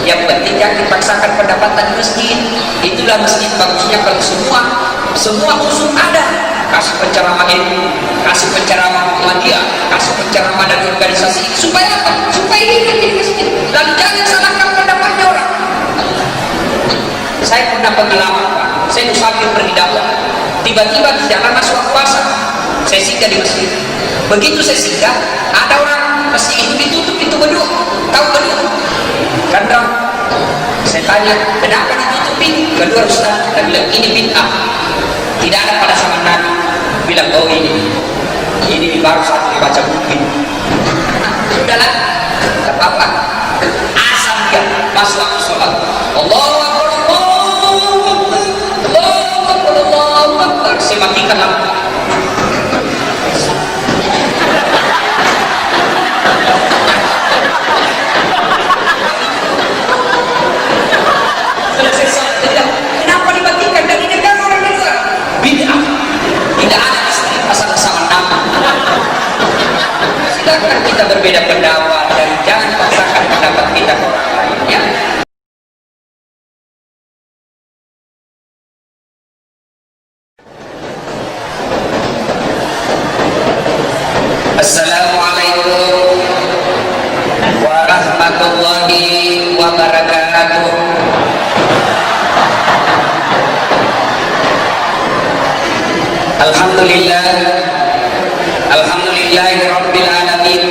Yang penting jangan dipaksakan pendapatan di masjid. Itulah masjid bagusnya kalau semua unsur ada. Kasih penceramah ilmu, kasih penceramah Muhammadiyah, kasih penceramah dari organisasi. Supaya apa? Supaya ini di masjid. Lalu jangan salahkan pendapatnya orang. Saya pernah pengalaman, Pak. Saya musafir pergi dakwah. Tiba-tiba di jalan masuk puasa. Saya singgah di masjid. Begitu saya singgah, ada orang masjid itu ditutup pintu beduk. Tahu beduk? Karena saya tanya, kenapa ditutupin? Kedua Ustaz, kita bilang ini bid'ah. Tidak ada pada zaman Nabi. Bilang, oh ini baru satu dibaca buku. Sudahlah, tak apa-apa. Asal dia masuk waktu sholat. Allahu Akbar, Allahu Akbar. Saya matikan lampu. Selesai sholat, tidak. Kenapa dimatikan? Dan ini kan orang luar. Bid'ah. Tidak ada istilah asal-asalan nama. Silakan kita berbeda pendapat dan jangan paksakan pendapat kita ke orang lain, ya. Assalamualaikum warahmatullahi wabarakatuh. Alhamdulillahi rabbil alamin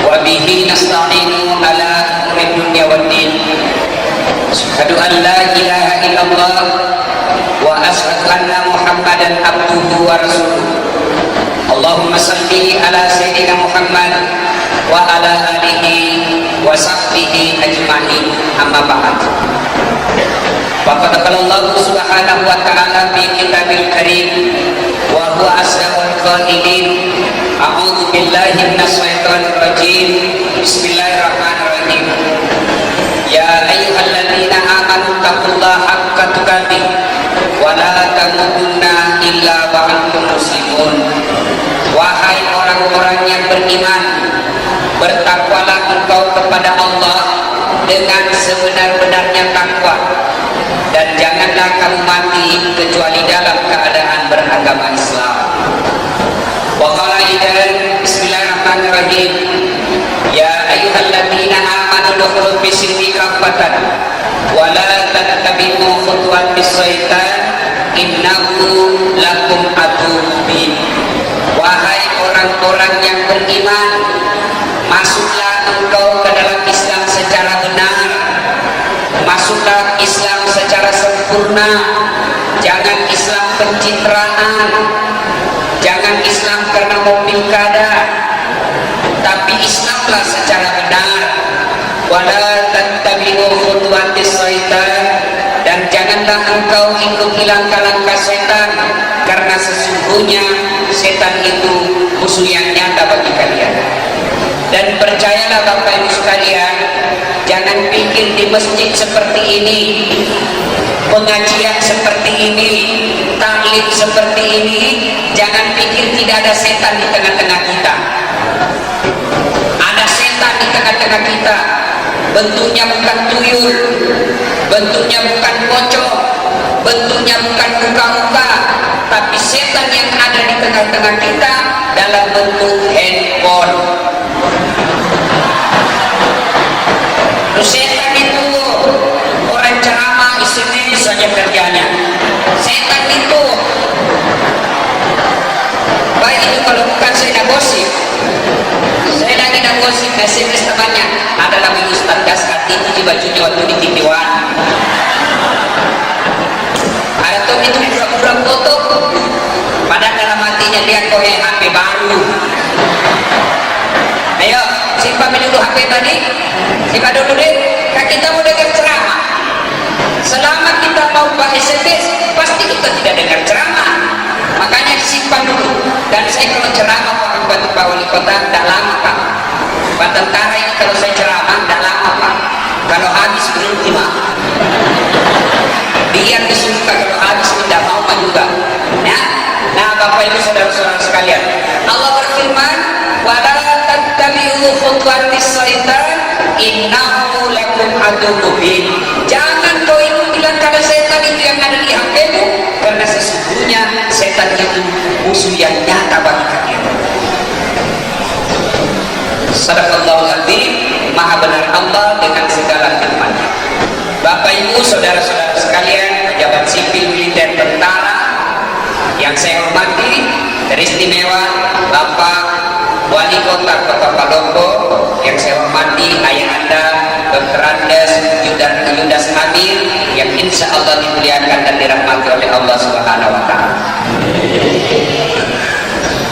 wa bihi nasta'inu ala umuri dunya waddin. Asyhadu an la ilaha illallah wa asyhadu anna Muhammadan abduhu wa rasuluh. Allahumma salli ala sayyidina Muhammad wa ala alihi wa sahbihi ajma'in, amma ba'd. Faqad qala Allah subhanahu wa ta'ala fi kitabil karim wa huwa asdaqul qailin. A'udzu billahi minasy syaithanir rajim. Bismillahirrahmanirrahim. Ya ayyuhalladzina amanu taqullaha haqqa tuqatih wa la tamutunna illa wa antum muslimun. Wahai orang-orang yang beriman, bertakwalah engkau kepada Allah dengan sebenar-benarnya takwa, dan janganlah kamu mati kecuali dalam keadaan beragama Islam. Wa qala aidan, bismillahirrahmanirrahim, ya ayyuhalladzina amanu dukhulu fi silmi kaffatan wa la tattabi'u khutuwatis syaitan innahu lakum aduwwun mubin. Wahai orang-orang yang beriman, masuklah engkau ke dalam Islam secara benar. Masuklah Islam secara sempurna. Jangan Islam pencitraan, jangan Islam karena mau pilkada, tapi Islamlah secara benar. Wala tattabi'u khutuwatis syaitan, dan janganlah engkau ikuti langkah-langkah setan, karena sesungguhnya setan itu musuh yang nyata bagi kalian. Dan percayalah Bapak Ibu sekalian, jangan pikir di masjid seperti ini, pengajian seperti ini, taklim seperti ini, jangan pikir tidak ada setan di tengah-tengah kita. Ada setan di tengah-tengah kita. Bentuknya bukan tuyul, bentuknya bukan pocong, bentuknya bukan muka-muka, tapi setan yang ada di tengah-tengah kita dalam bentuk handphone. Setan itu orang ceramah isinya saja kerjanya. Setan itu baik itu kalau bukan saya gosip, saya lagi gosip SMS temannya ada lagi Ustaz Gaskat itu di bajunya waktu di TV1. Atau itu pura-pura foto, padahal dalam hatinya dia koyak HP baru. Ayo simpan dulu HP tadi, simpan dulu deh. Kita mau dengar ceramah. Selama kita mau pakai SMS, pasti kita tidak dengar ceramah. Makanya disimpan dulu. Dan saya kalau ceramah Pak Wali Kota tidak lama Pak. Pak Tentara ini kalau saya ceramah tidak lama Pak. Kalau habis berhenti Pak. Dia disuruh kalau habis tidak mau Pak juga. Ya? Nah Bapak Ibu saudara-saudara sekalian, Allah berfirman, wala tattabi'u khutuwatis syaitan innahu lakum adu mubin. Jangan kau itu bilang kalau setan itu yang ada di HP-mu, karena sesungguhnya setan itu musuh yang nyata bagi kalian. Sadaqallahul adzim, maha benar Allah dengan segala firman-Nya. Bapak Ibu, saudara-saudara sekalian, pejabat sipil, militer, tentara yang saya hormati, teristimewa Bapak Wali Kota Kota Palopo yang saya hormati, ayah Anda Dr. Andes Yudas Amir yang insya Allah dimuliakan dan dirahmati oleh Allah Subhanahu wa Ta'ala.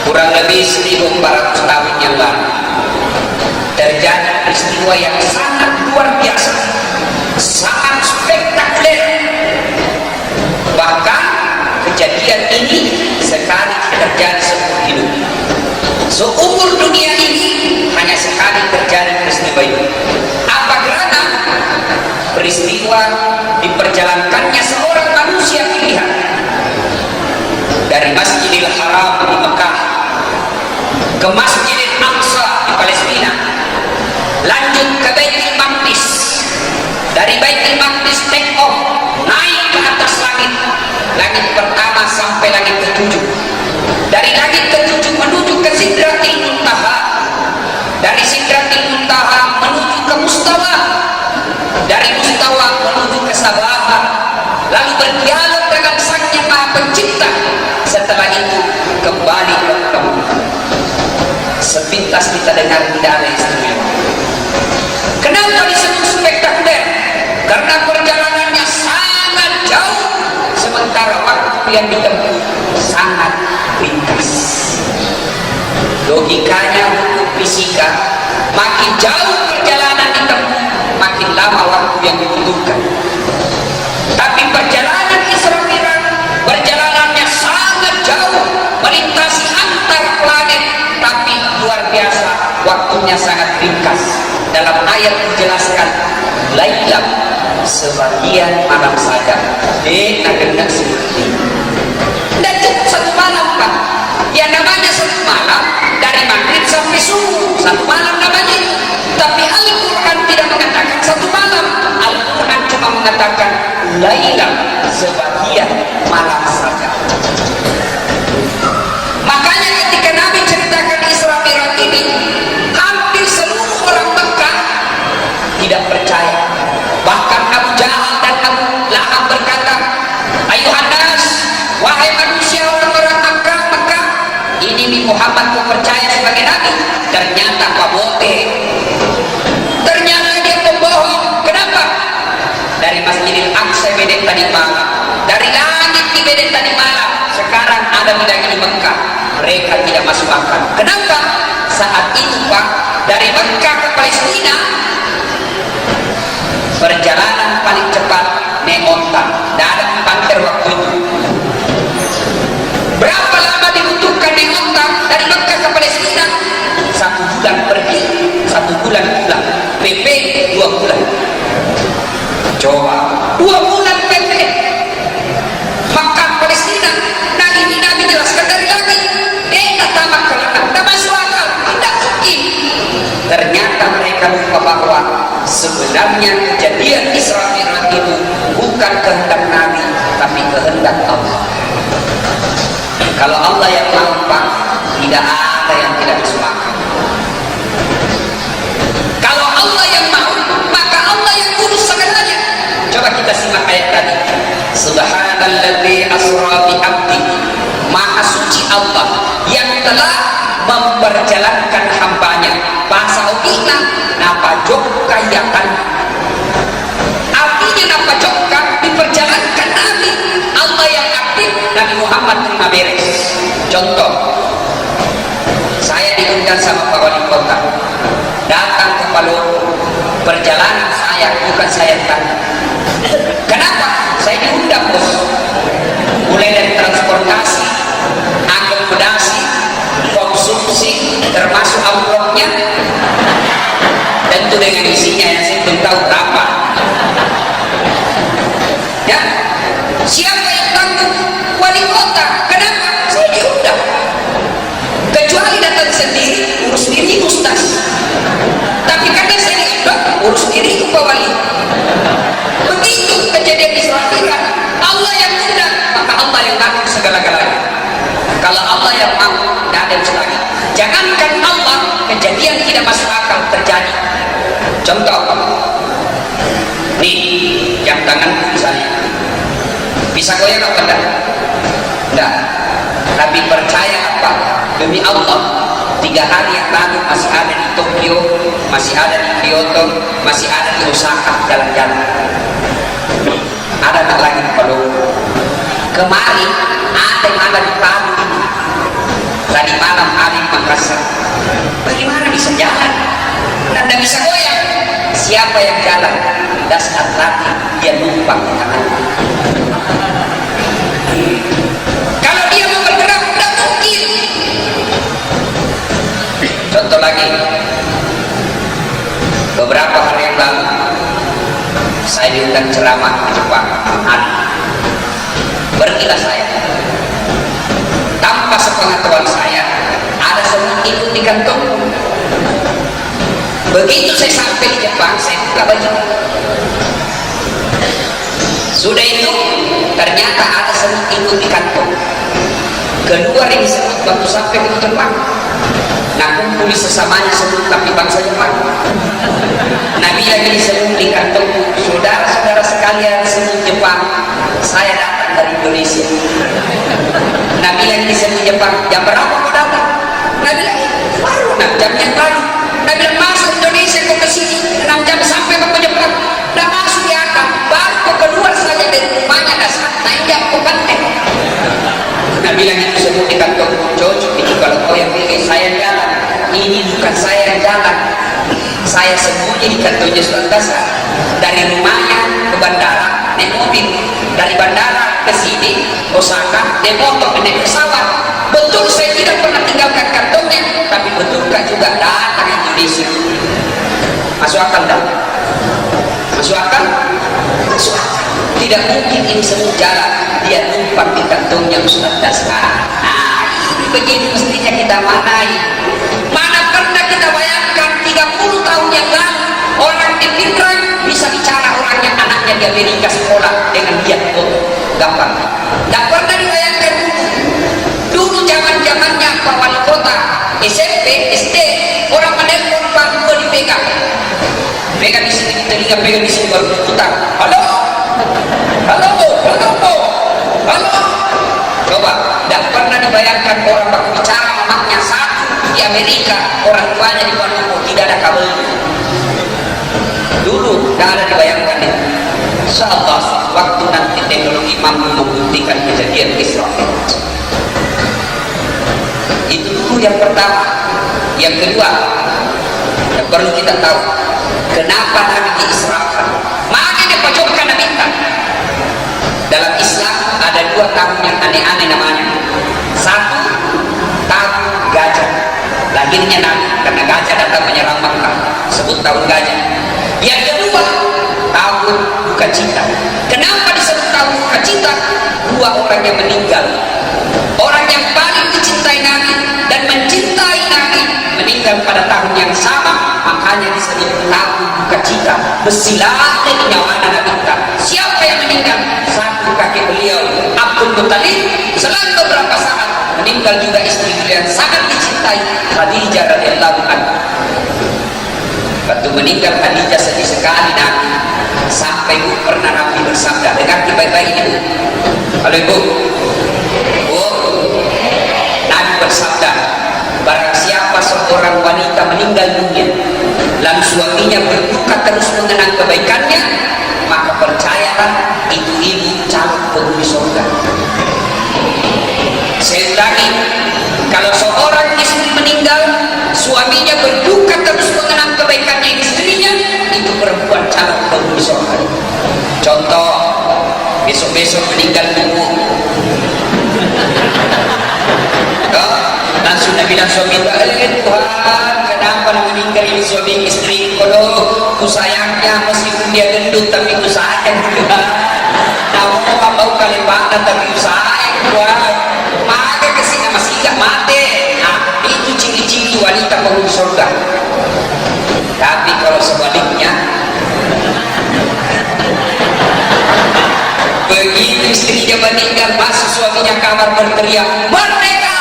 Kurang lebih 1400 tahun yang lalu terjadi peristiwa yang sangat luar biasa, sangat spektakuler. Bahkan kejadian ini sekali terjadi seumur hidup. Seumur dunia ini hanya sekali terjadi peristiwa itu. Apa karena peristiwa diperjalankannya seorang manusia pilihan dari Masjidil Haram di Mekah ke Masjidil Aqsa di Palestina, lanjut ke Baitul Maqdis, dari Baitul Maqdis take off naik ke atas langit pertama sampai langit ketujuh, dari langit ketujuh menuju ke Sidratil Muntaha, dari Sidratil Muntaha menuju ke Mustawa, dari Mustawa menuju ke Sabah, lalu berdialog dengan Sang Yang Maha Pencipta. Setelah itu kembali ke kamu. Sepintas kita dengar tidak ada istimewa. Kenapa disebut spektakuler? Karena perjalanannya sangat jauh, sementara waktu yang ditempuh sangat ringkas. Logikanya hukum fisika, makin jauh perjalanan ditempuh, makin lama waktu yang dibutuhkan. Tapi perjalanan Isra Mi'raj perjalanannya sangat jauh, melintasi antar planet, tapi luar biasa, waktunya sangat ringkas. Dalam ayat dijelaskan, lailam, sebagian malam saja. Nak seperti dan cukup satu malam, Pak. Yang namanya satu malam dari maghrib sampai subuh, satu malam namanya. Tapi Al-Quran tidak mengatakan satu malam. Al-Quran cuma mengatakan lailam, sebagian malam saja. Makanya ketika Nabi ceritakan Isra Mi'raj ini, hampir seluruh orang Mekah tidak percaya. Bahkan Abu Jahal dan Abu Lahab berkata, ayuhan nas, wahai manusia orang-orang Mekah, ini Muhammad kau percaya sebagai Nabi? Ternyata kabote, ternyata dia pembohong. Kenapa? Dari Masjidil Aqsa bedek tadi malam, dari langit di bedek tadi malam, sekarang ada di Mekah, mereka tidak masuk akal. Kenapa? Saat itu Pak, dari Mekah ke Palestina perjalanan paling cepat naik onta, tidak ada panter waktu itu. Berapa lama dibutuhkan naik onta dari Mekah ke Palestina? 1 bulan pergi, 1 bulan pulang. PP 2 bulan. Coba 2 bulan PP Mekah Palestina. Nah ini Nabi jelaskan dari langit, tamak kelana, tidak masuk akal, tidak mungkin. Ternyata mereka lupa bahwa sebenarnya kejadian Isra Mi'raj itu bukan kehendak Nabi, tapi kehendak Allah. Kalau Allah yang mau, Pak, tidak ada yang tidak masuk akal. Kalau Allah yang mau, maka Allah yang urus segalanya. Coba kita simak ayat tadi. Subhanalladzi asra bi 'abdihi. Maha suci Allah yang telah memperjalankan hambanya. Bahasa Okina napajokka yakan. Artinya napajokka diperjalankan Nabi. Allah yang aktif, Nabi Muhammad terima beres. Contoh, saya diundang sama Pak Wali Kota, datang ke Palopo. Perjalanan saya, bukan saya tanya. Kenapa? Saya diundang, bos. Mulai dari transportasi, akomodasi, konsumsi, termasuk amplopnya, tentu dengan isinya yang saya belum tahu berapa. Ya, siapa yang tanggung? Wali kota. Kenapa? Saya diundang. Kecuali datang sendiri, urus diri ustaz. Tapi karena saya diundang, urus diri itu Pak Wali. ada lagi. Jangankan Allah, kejadian tidak masuk akal terjadi. Contoh, nih jam tanganku misalnya bisa goyang apa enggak? Enggak. Tapi percaya apa? Demi Allah, 3 hari yang lalu masih ada di Tokyo, masih ada di Kyoto, masih ada di Osaka jalan-jalan. Ada tak lagi di Palu. Kemarin ada yang ada di Palu ini. Tadi malam ada di Makassar. Bagaimana bisa jalan? Dan tidak bisa goyang. Siapa yang jalan? Das Atlantik, dia numpang di tangan. Kalau dia mau bergerak, tidak mungkin. Contoh lagi, beberapa hari yang lalu saya diundang ceramah di Jepang. Pergilah saya. Tanpa sepengetahuan saya, ada semut ikut di kantong. Begitu saya sampai di Jepang, saya buka baju. Sudah itu, ternyata ada semut ikut di kantong. Kedua ini semut waktu sampai ke Jepang. Nah, kumpul sesamanya semut tapi bangsa Jepang. Nabi lagi semut di kantong. Saudara-saudara sekalian semut Jepang, saya datang dari Indonesia. Nabi lagi semut Jepang, jam berapa mau datang? Nabi lagi, baru jam yang lalu. Nabi bilang masuk Indonesia kok ke sini 6 jam sampai ke Jepang. Dah masuk di akal, baru kok keluar saja dari rumahnya dasar. Naik jam kok penting. Nabi lagi semut di kantong. Cocok itu kalau kau yang pilih saya jalan. Ini bukan saya yang jalan. Saya sembunyi di kantongnya Sultan Dasar. Dari rumahnya ke bandara naik mobil, dari bandara ke sini Osaka naik motor, naik pesawat. Betul saya tidak pernah tinggalkan kantongnya, tapi betulkah juga datang Indonesia? Masuk akal tak? Masuk akal? Masuk akal. Tidak mungkin ini semua jalan, dia numpang di kantongnya Sultan Dasar. Nah, ini begini mestinya kita manai. Mana pernah kita bayangkan 30 tahun yang lalu orang di Pindrang bisa bicara orangnya anaknya di Amerika sekolah dengan dia foto gampang. Tak pernah dibayangkan dulu zaman-zamannya Pak Wali Kota SMP, SD, orang menelpon Pak Gua dipegang. Pegang di sini telinga, pegang di sini baru putar. Halo, halo, halo, halo. Coba, tak pernah dibayangkan orang berbicara anaknya satu di Amerika, orang tuanya di Palu, tidak ada kabel. Dulu tak ada dibayangkan itu. Insyaallah waktu nanti teknologi mampu membuktikan kejadian Isra. Itu dulu yang pertama. Yang kedua, yang perlu kita tahu, kenapa Nabi diisrakan? Maka dipojokkan Nabi kita. Dalam Islam ada 2 tahun yang aneh-aneh namanya. Satu, tahun gajah. Lahirnya Nabi karena gajah datang menyerang Makkah. Sebut tahun gajah. Yang kedua, tahun duka cita. Kenapa disebut tahun duka cita? 2 orang yang meninggal. Orang yang paling dicintai Nabi dan mencintai Nabi meninggal pada tahun yang sama, makanya disebut tahun duka cita. Bersilah dari nyawa Nabi kita. Siapa yang meninggal? Satu kakek beliau, Abdul Muttalib. Selang beberapa saat meninggal juga istri beliau yang sangat dicintai, Khadijah radhiyallahu anha. Waktu meninggal Khadijah sedih sekali Nabi. Sampai ibu pernah Nabi bersabda, dengar baik-baik ini bu. Halo ibu. Bu, Nabi bersabda, barang siapa seorang wanita meninggal dunia lalu suaminya berduka terus mengenang kebaikannya, maka percayalah itu ibu calon penghuni surga. Saya ulangi, kalau seorang istri meninggal suaminya berduka terus mengenang kebaikannya istrinya, itu perempuan calon penghuni surga. Contoh, besok-besok meninggal ibu, langsung Nabi bilang suami Tuhan, kenapa meninggal ini suami istri? Kalau ku sayangnya meskipun dia gendut tapi ku sayang juga. Nah, mau kali bangga tapi ku sayang Tuhan. Maka kesini masih gak mati. Nah, itu ciri-ciri wanita penghuni surga. Tapi kalau sebaliknya, begitu istrinya meninggal, masuk suaminya kamar berteriak, merdeka!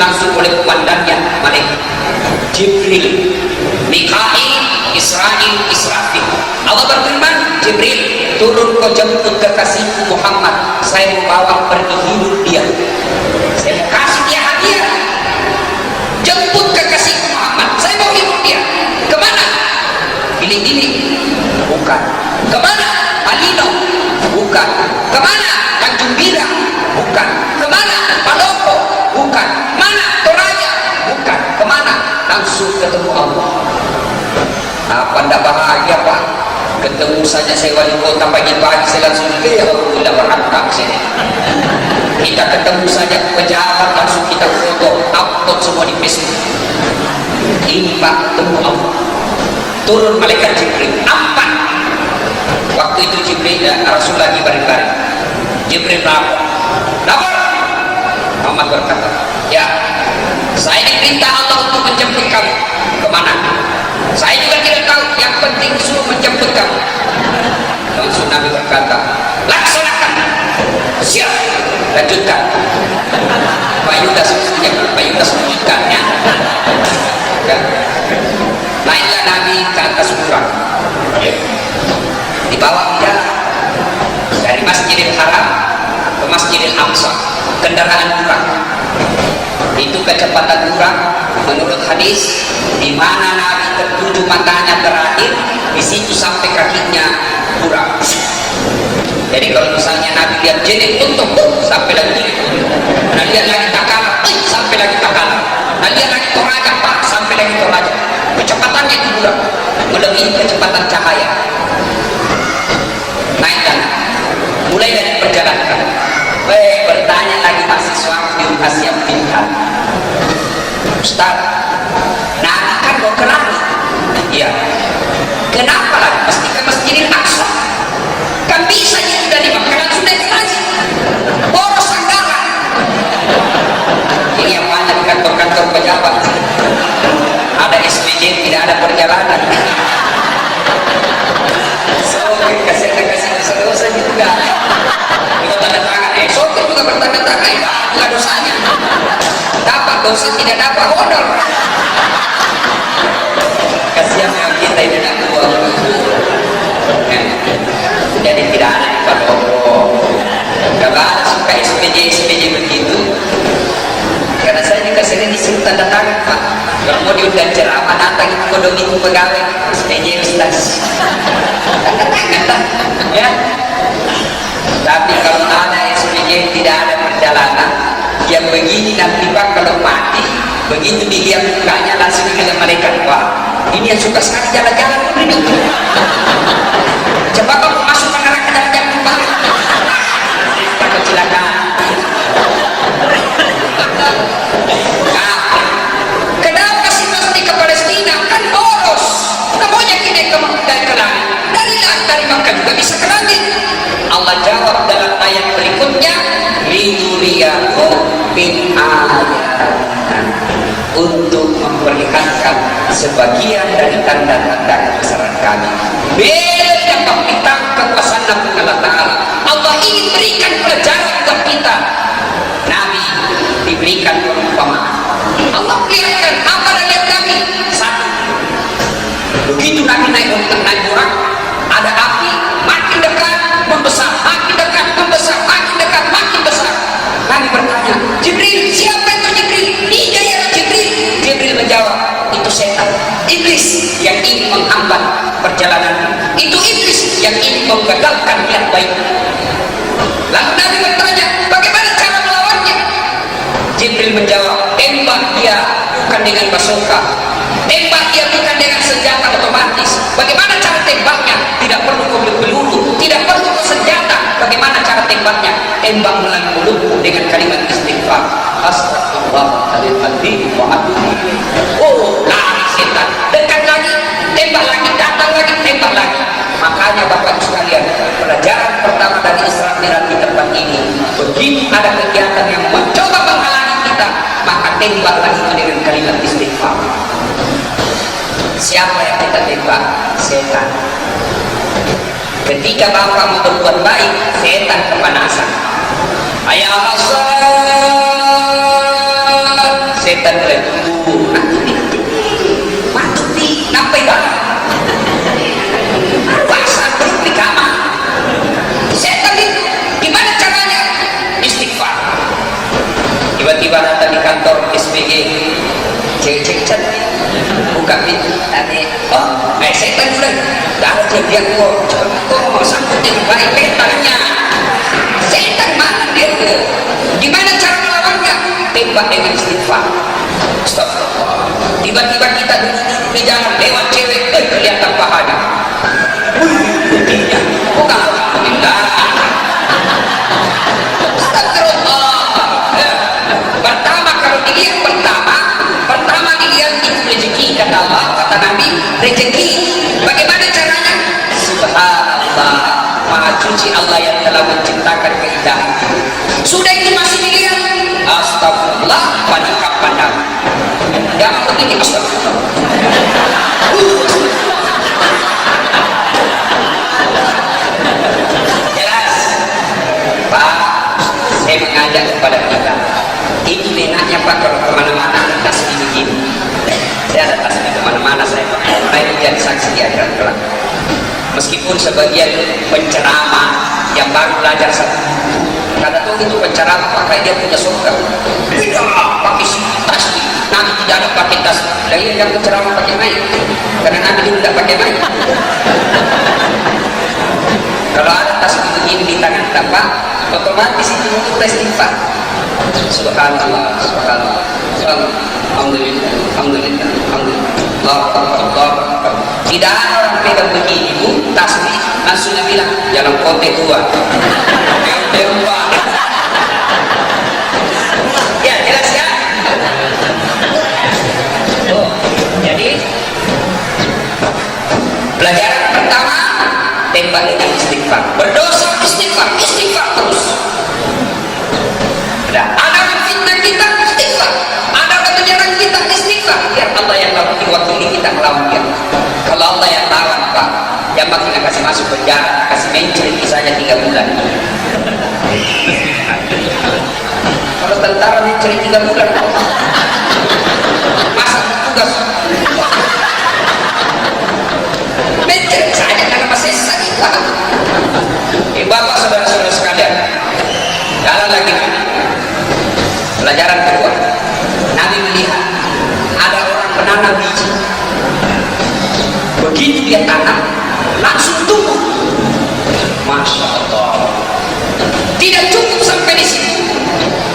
langsung oleh komandannya malaikat Jibril, Mikail, Israil, Israfil. Allah berfirman, Jibril, turun kau jemput kekasihku Muhammad, saya mau bawa pergi hidup dia, saya mau kasih dia hadiah. Jemput kekasihku Muhammad, saya mau hidup dia. Kemana? Pilih-pilih? Bukan. Kemana? Alino? Bukan. Kemana? Tanjung Bira? Bukan. Kemana? Palopo? Bukan. Mana? Toraja? Bukan. Kemana? Langsung ketemu Allah. Apa anda bahagia Pak? Ketemu saja saya wali kota pagi-pagi, saya langsung udah berangkat sini. Kita ketemu saja pejabat, langsung kita foto, upload semua di Facebook. Ini Pak, ketemu Allah. Turun malaikat Jibril. Apa? Waktu itu Jibril Rasul lagi bareng-bareng. Jibril lapor. Muhammad berkata, ya, saya diperintah Allah untuk menjemput kamu. Kemana? Saya juga tidak tahu, yang penting suruh menjemput kamu. Langsung Nabi berkata, laksanakan. Siap. Lanjutkan. Pak Yudas lanjutkan ya. Naiklah Nabi ke atas burang. Dibawa dia dari Masjidil Haram ke Masjidil Aqsa, kendaraan burang. Itu kecepatan burang menurut hadis, di mana Nabi tertuju matanya terakhir, di situ sampai kakinya burang. Jadi kalau misalnya Nabi lihat jenis untung, sampai lagi jenis, nah lihat lagi takala, sampai lagi takala, nah lihat lagi toraja, sampai lagi toraja. Kecepatannya itu burang melebihi kecepatan cahaya. Naikkan, mulai dari perjalanan. Bertanya lagi mahasiswa di Asia Pintar, Ustaz, Nabi kan mau ke langit. Iya. Kenapa lagi? Pasti ke Masjidil Aqsa. Kan bisa ya dari Makkah langsung naik ke langit. Boros anggaran. Ini yang banyak kantor-kantor pejabat. Ada SPJ, tidak ada perjalanan. So, kasih dosa juga. Juga tanda tangan. Sopir juga bertanda tangan. Enggak dosanya. Dapat dosa, tidak dapat honor. Kasihan yang kita ini tidak buang. Jadi tidak ada di Palopo. Kalau ada suka SPJ begitu, karena saya juga sering disuruh tanda tangan Pak. Kalau mau diundang ceramah, datang itu kodok itu pegawai SPJ Ustaz. Tanda tangan lah, ya. Tapi kalau ada SPJ tidak ada perjalanan, yang begini nanti Pak kalau mati, begitu dilihat mukanya langsung dilihat malaikat, Pak. Ini yang suka sekali jalan-jalan hidup. Coba kamu masuk ke neraka jalan-jalan Pak. Kecelakaan. Nah, kenapa sih mesti ke Palestina? Kan boros. Namanya kita ke langit. Dari Makkah juga bisa ke langit. Allah jawab dalam ayat berikutnya, linuriyahu min ayatina, untuk memperlihatkan sebagian dari tanda-tanda kebesaran kami. Beda kita kekuasaan Allah Ta'ala. Allah ingin berikan pelajaran ke kita. Nabi diberikan perumpamaan. Allah perlihatkan apa dan lihat kami. Satu, begitu Nabi naik burang, ada api makin dekat membesar, makin dekat membesar, makin dekat makin besar. Nabi bertanya, Jibril, siapa itu Jibril? Iya ya Jibril. Jibril menjawab, itu setan, iblis yang ingin menghambat perjalanan. Itu iblis yang ingin menggagalkan niat baik. Lalu Nabi bertanya, bagaimana cara melawannya? Jibril menjawab, tembak dia bukan dengan basoka, tembak dia bukan dengan senjata otomatis. Bagaimana cara tembaknya? Tidak perlu peluru, tidak perlu senjata. Bagaimana cara tembaknya? Tembak melalui mulutmu dengan kalimat istighfar. Astagfirullahaladzim wa atubu ilaih. Oh, lari setan, dekat lagi, tembak lagi, datang lagi, tembak lagi. Makanya Bapak sekalian, pelajaran pertama dari Isra Mi'raj di tempat ini, begitu ada kegiatan yang mencoba menghalangi kita, maka tembaklah itu dengan kalimat istighfar. Siapa yang kita tembak? Setan. Ketika Bapak mau berbuat baik, setan kepanasan. Ayah Allah, setan mulai tunggu mantuk di nampai dalam pasang perut di kamar. Setan itu gimana caranya? Istighfar. Tiba-tiba datang di kantor SPG, cewek-cewek cantik buka pintu tadi, setan mulai dah dia kok mau sangkutin baik petanya. Setan mana dia? Gimana cara melawannya? Tembak dengan istighfar. Astagfirullah. Tiba-tiba kita duduk di jalan lewat cewek, kelihatan pahanya. Putihnya, bukan alhamdulillah. Astagfirullah. Pertama kalau dilihat pertama dilihat itu rezeki kata Allah, kata Nabi, rezeki. Bagaimana caranya? Subhanallah, Maha Suci Allah yang telah menciptakan keindahan. Sudah itu masih dilihat, astagfirullah, pandang. Yang begini astagfirullah. Jelas, Pak. Saya mengajak kepada kita. Ini enaknya Pak kalau kemana-mana tasbih begini. Saya ada tasbih kemana-mana saya menjadi saksi di akhirat kelak. Meskipun sebagian penceramah yang baru belajar satu, kata tuh itu penceramah pakai dia punya surga. Tidak pakai tasbih. Nabi tidak ada pakai tasbih. Lain yang penceramah pakai mic. Karena Nabi dulu tidak pakai mic. Kalau ada tasbih begini di tangan Bapak, otomatis itu untuk istighfar. Subhanallah, subhanallah, subhanallah, alhamdulillah, alhamdulillah, alhamdulillah, Allah. Tidak ada orang pegang begini bu, tasbih langsung dia bilang jalan kote tua. Ya jelas ya. Jadi pelajaran pertama tembak dengan istighfar, berdosa istighfar terus. Nah, ada yang fitnah kita istighfar, ada yang menyerang kita istighfar, biar Allah yang wakili kita melawan dia. Kalau Allah yang lawan Pak, yang makin kasih masuk penjara, kasih mencuri saja 3 bulan. Kalau tentara mencuri 3 bulan, masa tugas mencuri saja karena masih sakit. Bapak saudara-saudara sekalian, jalan lagi. Pelajaran kedua, Nabi melihat ada orang menanam biji. Begitu dia tanam, langsung tumbuh. Masya Allah. Tidak cukup sampai di situ,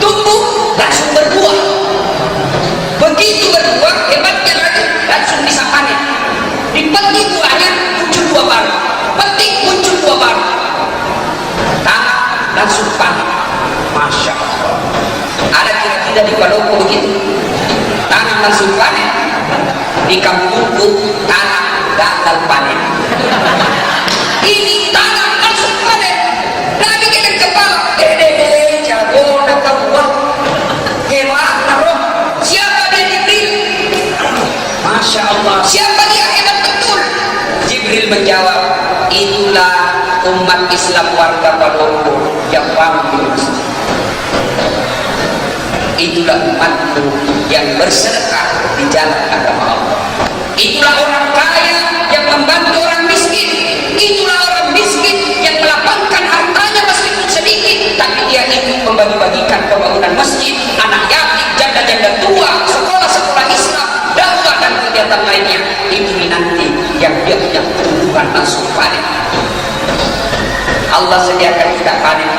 tumbuh langsung berbuah. Begitu berbuah, hebatnya lagi langsung bisa panen. Dipetik buahnya muncul buah baru, petik muncul buah baru. Tanam langsung panen. Masya Allah. Ada kira-kira di Palopo begitu, tanam langsung panen. Di kampungku tanam gagal panen. Ini tanam langsung panen. Nabi kena kepala, jago nak buat hebat roh. Siapa dia Jibril? Masya Allah. Siapa dia hebat betul? Jibril menjawab, itulah umat Islam warga Palopo yang bangun. Itulah umatku yang bersedekah di jalan agama Allah. Itulah orang kaya yang membantu orang miskin. Itulah orang miskin yang melapangkan hartanya meskipun sedikit, tapi dia ingin membagi-bagikan pembangunan masjid, anak yatim, janda-janda tua, sekolah-sekolah Islam, dakwah dan kegiatan lainnya. Ini nanti yang dia punya tumbuhan langsung panen. Allah sediakan kita panen.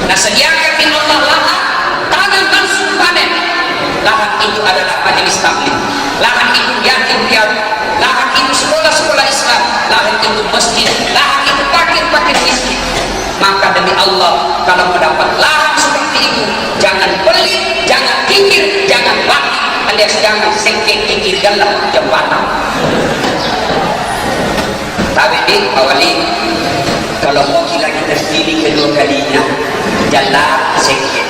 Nah, sediakan di Allah lahan, tanam langsung panen. Lahan itu adalah majelis taklim, lahan itu yatim piatu, lahan itu sekolah-sekolah Islam, lahan itu masjid, lahan itu fakir-fakir miskin. Maka demi Allah, kalau mendapat lahan seperti itu, jangan pelit, jangan kikir, jangan baki, alias jangan sengkek kikir dalam jembatan. Tapi awali, kalau mau lagi terpilih kedua kalinya, jangan sengkek.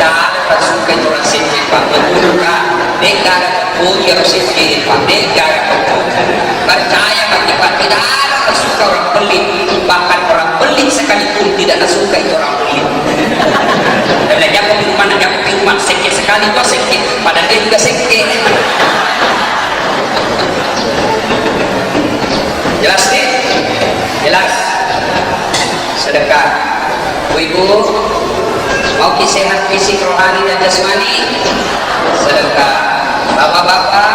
Tak suka orang sengkek, Pak, betul kan? negara punya rezeki, negara percaya Pak tidak ada suka orang pelit, bahkan orang pelit sekalipun tidak suka itu orang pelit. Dan jangan minuman sekit sekali itu sekit, padahal dia juga sekit. Jelas nih? Jelas. Sedekah. Ibu, mau sehat fisik, rohani dan jasmani, sedekah. Bapak-bapak,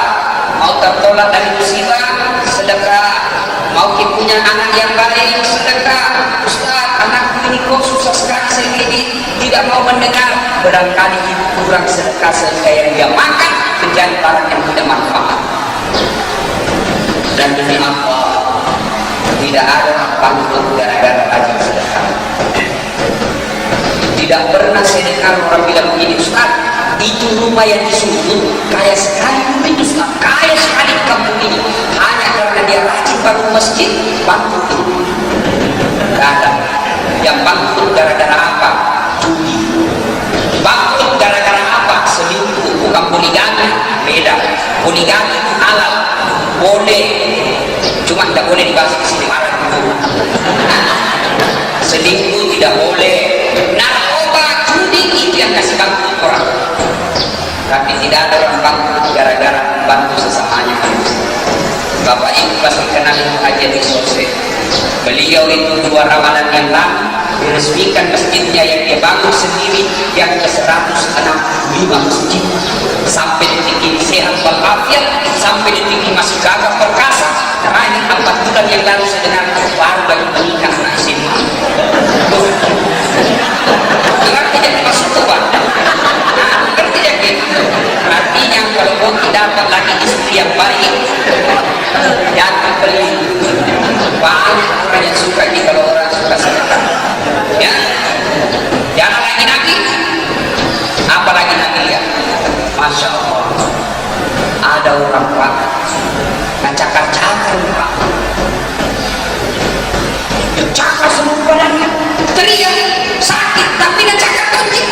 mau tertolak dari musibah, sedekah. Mau punya anak yang baik, sedekah. Ustaz, anakku ini kok susah sekali segini, tidak mau mendengar. Barangkali ibu kurang sedekah sehingga yang dia makan menjadi barang yang tidak manfaat. Dan demi Allah, tidak ada yang bangkrut gara-gara rajin sedekah. Tidak pernah sedekah orang bilang begini, Ustaz, itu rumah yang disusun kaya sekali itu Ustaz, kaya sekali kampung ini, hanya karena dia rajin bangun masjid, bangkrut. Tidak ada. Yang bangkrut gara-gara apa? Judi. Bangkrut gara-gara apa? Selingkuh. Bukan poligami, beda. Poligami itu halal, boleh, cuma tidak boleh dibahas di sini, marah dulu. Selingkuh tidak boleh. Narkoba, judi itu yang kasih bangkrut orang. Tapi tidak ada orang bangkrut gara-gara bantu sesamanya. Bapak Ibu pasti kenal Haji Sose. Beliau itu 2 Ramadan yang lalu diresmikan masjidnya yang dia bangun sendiri yang ke-165 masjid. Sampai detik ini sehat walafiat, sampai detik ini masih gagah perkasa. Terakhir 4 bulan yang lalu saya dengar baru lagi menikah anak SMA. Berarti jadi masuk ke Pak. Berarti jadi. Artinya kalau mau dapat lagi istri yang baik, jangan beli. Banyak orang yang suka ini kalau orang suka sedekah. Ya, jangan lagi. Apalagi lagi ya. Masya Allah. Ada orang Pak, cakar-cakar Pak. Cakar seluruh badannya, teriak, sakit tapi dia cakar lagi,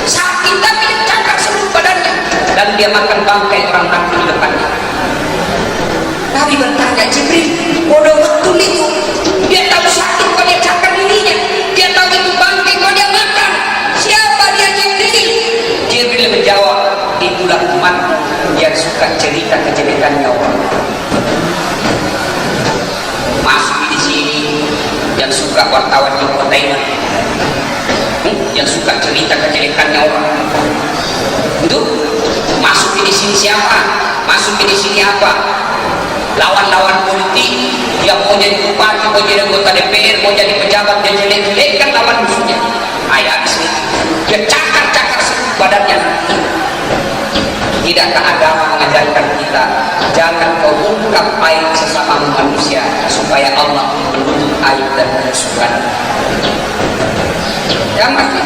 sakit tapi dia cakar seluruh badannya, dan dia makan bangkai orang mati di depannya. Nabi bertanya, Jibril, bodoh betul itu, dia tahu sakit kok dia cakar dirinya, dia tahu itu bangkai kok dia makan, siapa dia Jibril? Jibril menjawab, itulah umat yang suka cerita kejelekannya orang. Masuk di sini yang suka wartawan di kota ini, yang suka cerita kejelekannya orang. Itu masuk di sini siapa? Masuk di sini apa? Lawan-lawan politik yang mau jadi bupati, mau jadi anggota DPR, mau jadi pejabat, dia jelek-jelekkan lawan musuhnya. Ayat dia cakar-cakar seluruh badannya. Tidakkah agama mengajarkan kita jangan kau ungkap aib sesama manusia supaya Allah menutup aib dan kesukaan. Jangan,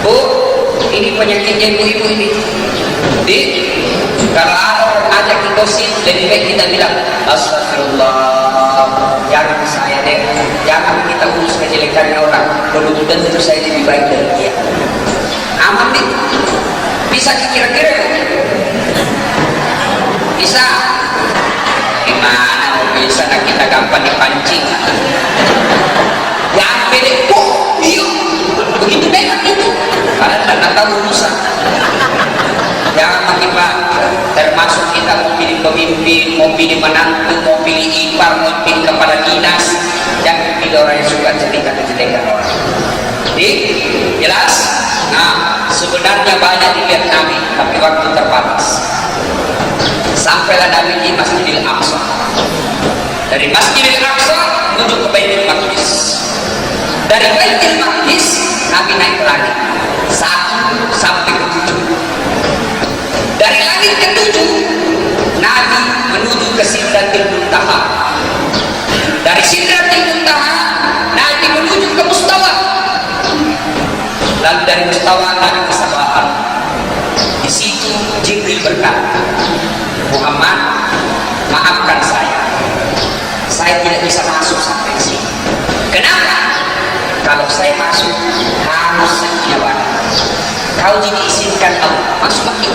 Bu, ini penyakitnya ibu-ibu ini. Di kalau ada orang ajak gosip, lebih baik kita bilang astagfirullah, jangan saya deh, jangan kita urus kejelekannya orang. Belum tentu saya lebih baik dari dia. Aman nih, bisa kira-kira bisa? Gimana mau bisa? Nah, kita gampang dipancing. Yang beda, iya, begitu memang itu. Karena tidak tahu urusan. Jangan makin Pak, termasuk kita mau pilih pemimpin, mau pilih menantu, mau pilih ipar, mau pilih kepala dinas, jangan pilih orang yang suka cerita kejelekan orang. Jadi, jelas? Nah, sebenarnya banyak dilihat Nabi, tapi waktu terbatas. Sampailah Nabi di Masjidil Aqsa. Dari Masjidil Aqsa menuju ke Baitul Maqdis. Dari Baitul Maqdis Nabi naik ke langit 1 sampai ke 7. Dari langit ke 7 Nabi menuju ke Sidratil Muntaha. Dari Sidratil Muntaha Nabi menuju ke Mustawa. Lalu dari Mustawa Nabi ke Sabah. Di situ Jibril berkata, Muhammad, maafkan saya tidak bisa masuk sampai ke sini. Kenapa? Kalau saya masuk harus sekian. Kau jadi izinkan Allah masuk lagi.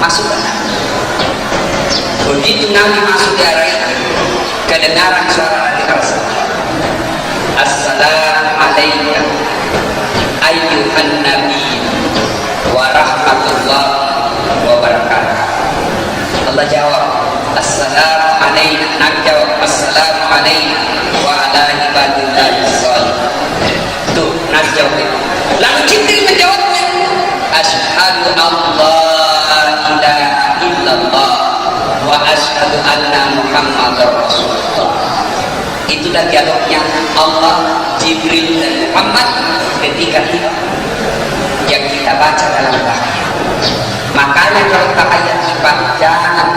masukkan. Begitu Nabi masuk di area itu, kedengaran suara Nabi Rasul, Assalamualaikum ayyuhan Nabi wa rahmatullahi wa barakatuh. Allah jawab, Assalamualaikum. Nabi jawab, Assalamualaikum wa ala ibadillahi sholihin. Tuh Nabi jawab itu. Lalu Jibril menjawabnya, Asyhadu Allah ilaha illallah wa asyhadu anna Muhammadar Rasulullah. Itulah dialognya Allah, Jibril dan Muhammad ketika itu yang kita baca dalam tahiyat. Makanya kalau tahiyat dibaca jangan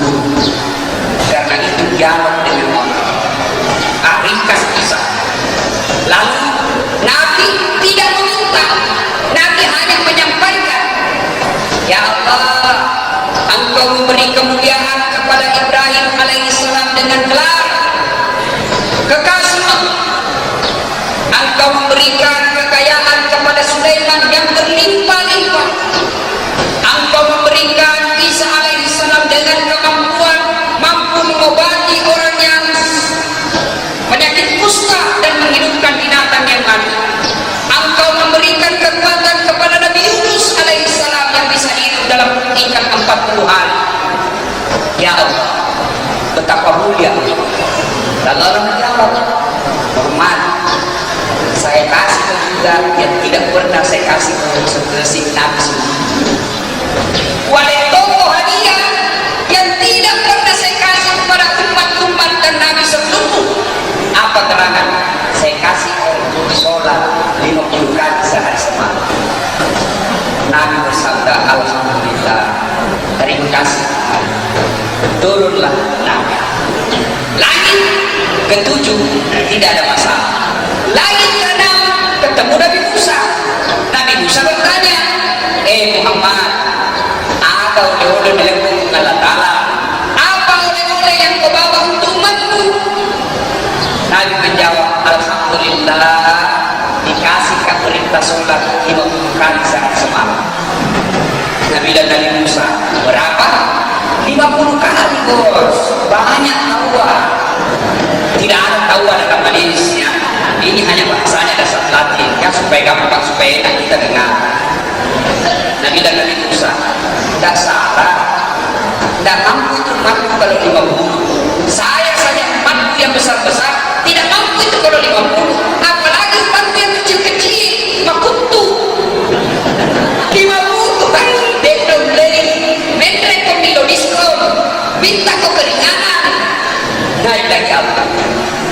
dulu, karena itu dialog dengan Allah. Ringkas kisah. Lalu Nabi tidak meminta, Nabi hanya menyampaikan, Ya Allah, Engkau memberi kemuliaan kepada Ibrahim alaihissalam dengan gelar kekasih Allah. Engkau memberikan kekayaan kepada Sulaiman yang berlimpah-limpah. Engkau memberikan Isa alaihissalam dengan kemampuan mampu mengobati orang yang penyakit kusta dan menghidupkan binatang yang mati. Engkau memberikan kekuatan kepada Nabi Yunus alaihissalam yang bisa hidup dalam ikan 40 hari. Ya Allah, betapa mulia. Lalu orang menjawab, hormat, saya kasih juga yang tidak pernah saya kasih ke si Nabi. Wahai tokoh hadiah yang tidak pernah saya kasih kepada umat-umat dan Nabi sebelummu. Apa terangan? Saya kasih untuk sholat 50 kali sehari semalam. Nabi bersabda, Alhamdulillah, terima kasih. Turunlah Nabi. Langit ketujuh tidak ada masalah. Langit keenam ketemu Nabi Musa. Nabi Musa bertanya, Muhammad, apa oleh-oleh dilengkung Allah Ta'ala? Apa oleh-oleh yang kau bawa untuk umatku? Nabi menjawab, Alhamdulillah, dikasih perintah sholat 50 kali sehari semalam. Nabi dan Nabi Musa, berapa? 50 kali bos, banyak tawa. Tidak ada tawa dalam hadisnya. Ini hanya bahasanya dasar Latin, ya supaya gampang, supaya enak kita dengar. Nabi dan Nabi Musa, tidak salah, tidak mampu itu mampu kalau 50. Saya saja mampu yang besar-besar, tidak mampu itu kalau 50. Apalagi mampu yang kecil-kecil, makutu. 50 kan dekong lagi, mentre pemilu diskon, minta kau keringanan. Naik lagi Allah,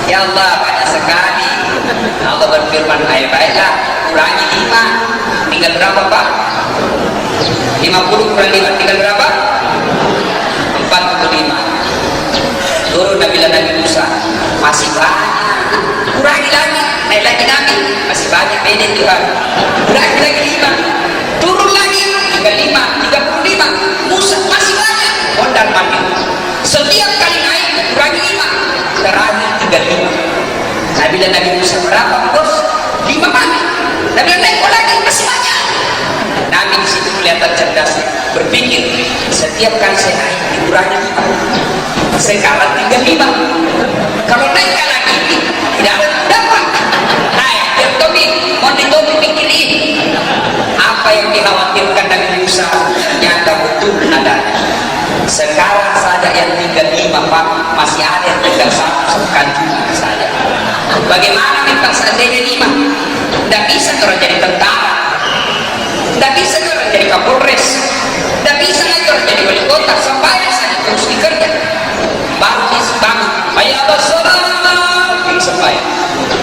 ya Allah banyak sekali. Allah berfirman, baiklah, kurangi 5, tinggal berapa Pak? 50 kurang 5, tinggal berapa? 45. Turun Nabi dan Nabi Musa, masih banyak, kurangi lagi, naik lagi Nabi, masih banyak beda Tuhan, kurangi lagi 5, turun lagi, tinggal 5, 35, Musa masih banyak, mondar mandir, setiap kali naik kurangi 5, terakhir 35. Nabi dan Nabi Musa berapa bos? 5 kali. Nabi dan naik lagi masih banyak. Nabi di situ kelihatan cerdas, berpikir setiap kali saya naik dikurangi 5. Sekarang 35. Kalau naik lagi tidak ada dapat. Naik biar Tobi, mau ditobi pikirin apa yang dikhawatirkan Nabi Musa ternyata betul ada. Sekarang saja yang 35 Pak, masih ada yang tinggal 1 juga saja. Bagaimana minta seandainya 5? Tidak bisa orang jadi tentara, tidak bisa orang jadi kapolres, tidak bisa lagi orang jadi wali kota, sampai saja terus dikerja. Baru bangun, ayo Allah sholat, ini sampai.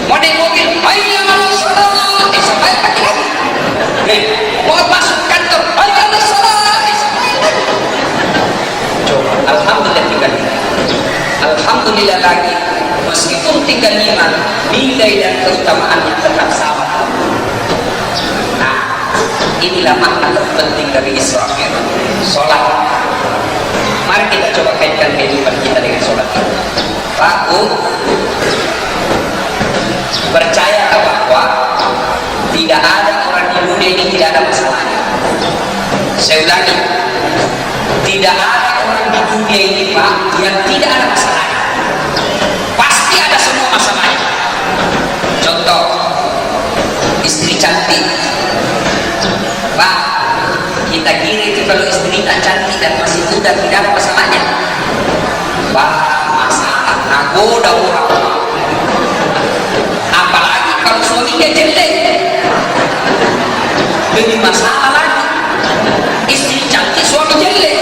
Mau naik mobil, ayo Allah sholat, ini sampai lagi. Mau masuk kantor, ayo Allah sholat, ini sampai lagi. Coba, Alhamdulillah tinggal. Alhamdulillah lagi. Meskipun tinggal 5, nilai dan keutamaannya tetap sama. Nah, inilah makna terpenting dari Isra Mi'raj, sholat. Mari kita coba kaitkan kehidupan kita dengan sholat itu. Pak Bu, percaya bahwa tidak ada orang di dunia ini tidak ada masalahnya. Saya ulangi, Tidak ada orang di dunia ini Pak yang tidak ada masalahnya. Pasti ada semua masalahnya. Contoh, istri cantik. Pak, kita kira itu kalau istri tak cantik dan masih muda tidak ada masalahnya. Pak, masalah nagoda orang. Apalagi kalau suaminya jelek, lebih masalah lagi. Istri cantik, suami jelek.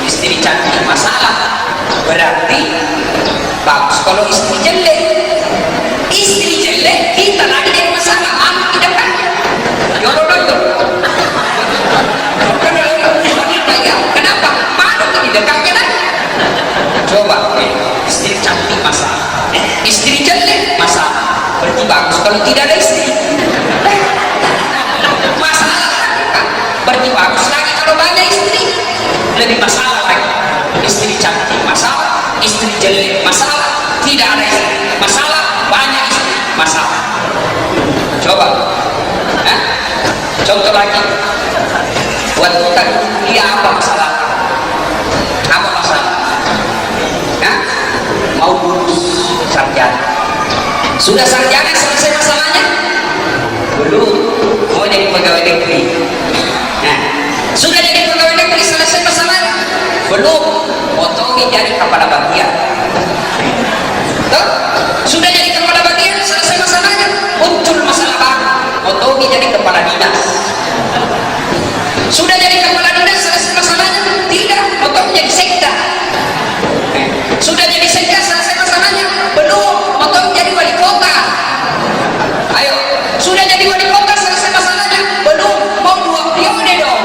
Istri cantik masalah, berarti bagus kalau istri jelek. Istri jelek, kita lagi jadi masalah. Apa tidak kan? Kenapa? Mana tidak kan? Coba, istri cantik masalah, istri jelek masalah. Berarti bagus kalau tidak ada istri. Masalah kan? Berarti bagus lagi kalau banyak istri. Lebih masalah lagi. Istri cantik masalah, istri jelek masalah, tidak ada istri masalah, banyak istri masalah. Coba, contoh lagi. Buat kita dia apa masalah? Apa masalah? Mau lulus sarjana. Sudah sarjana selesai masalahnya? Belum. Mau jadi pegawai negeri. Sudah jadi pegawai negeri selesai masalahnya? Belum. Potongi jadi kepala bagian. Sudah jadi kepala bagian selesai masalahnya? Muncul masalah baru. Potongi jadi kepala dinas. Sudah jadi kepala dinas selesai masalahnya? Tidak. Potong jadi sekda. Sudah jadi sekda selesai masalahnya? Belum. Potong jadi wali kota. Ayo. Sudah jadi wali kota selesai masalahnya? Belum. Mau 2 periode dong.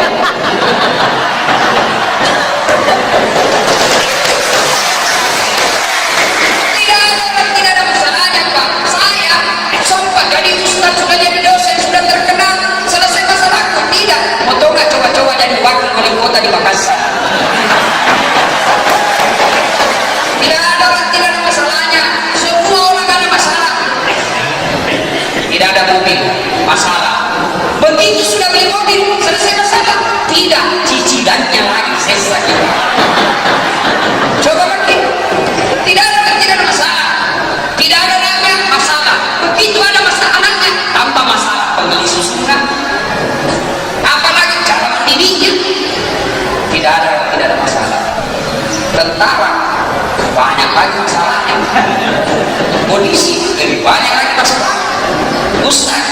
Tidak ada masalahnya Pak. Saya sempat jadi ustaz, sudah jadi dosen, sudah terkenal, selesai masalahku. Tidak. Potong nggak coba-coba jadi wakil wali kota di Makassar. Tidak ada masalahnya. Semua orang ada masalah. Tidak ada mobil, masalah. Begitu sudah beli mobil, selesai masalah. Tidak, cicilannya lagi selesai. Coba ngerti. Tidak ada masalah. Tidak ada anaknya, masalah. Begitu ada masalah anaknya, tambah masalah. Pembeli susunya, apalagi cara mendidiknya. Tidak ada masalah. Tentara banyak lagi masalahnya. Polisi lebih banyak lagi masalah. Ustaz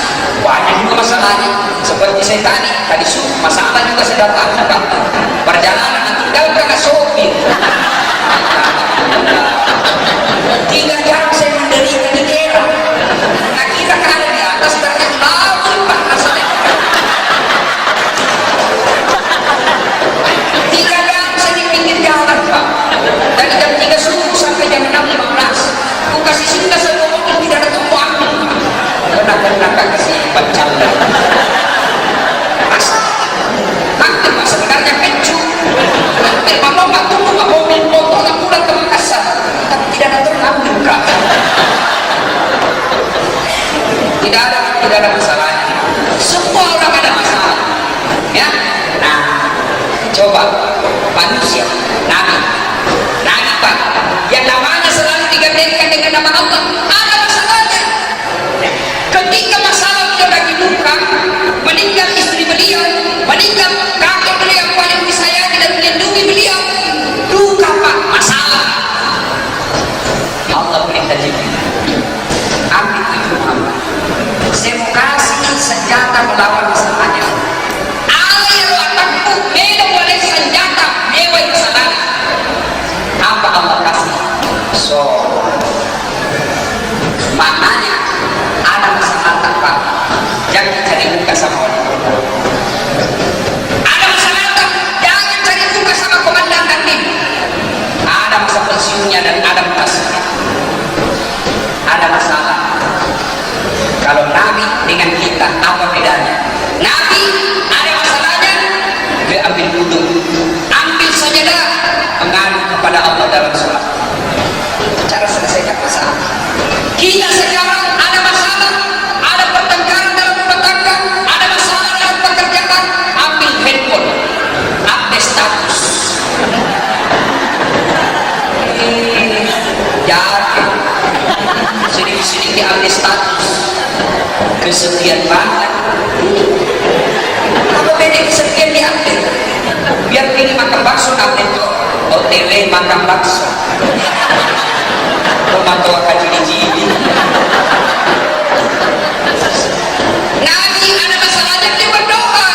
banyak juga masalahnya. Seperti saya tadi suruh masalah juga saya datang. Perjalanan tinggalkan sopir. 3 jam saya menderita di daerah. Nah kita kan ada di atas ternyata laut Pak masalahnya. 3 jam saya di pinggir jalan Pak. Dari jam 3 subuh sampai jam 6.15. Aku kasih singgah satu mobil tidak ada tumpuan. Benar-benar kasih pancalnya. Hampir Pak sebenarnya pencu. Hampir Pak tunggu Pak mobil motor pulang ke Makassar. Tapi tidak ada terambil Kak. Tidak ada masalahnya. Semua orang ada masalah. Ya. Nah, coba manusia, Nabi Pak, yang namanya selalu digantikan dengan nama Allah, ada masalahnya. Ketika masalah beliau lagi duka, meninggal istri beliau, meninggal kakek beliau yang paling disayangi dan melindungi beliau, duka Pak, masalah. Allah perintah Jibril, ambil itu Muhammad, saya mau kasih senjata melawan masalahnya. Alir atakku, minum oleh senjata mewah masalah. Apa Allah kasih? So, maknanya ada masalah tak Pak, jangan cari muka sama orang. Ada masalah tak, jangan cari muka sama komandan dan tim. Ada masa pensiunnya dan ada mutasnya. Ada masalah. Kalau Nabi dengan kita apa bedanya? Nabi ada masalahnya, dia ambil wudhu, ambil sajadah, mengadu kepada Allah dalam sholat. Cara selesaikan masalah. Kita sekarang ada masalah, ada pertengkaran dalam rumah tangga, ada masalah dalam pekerjaan, ambil handphone, kesepian banget. Apa beda kesepian diambil? Biar pilih makan bakso update tuh OTW makan bakso. Pemantau akan jili-jili. Nabi ada masalahnya dia berdoa.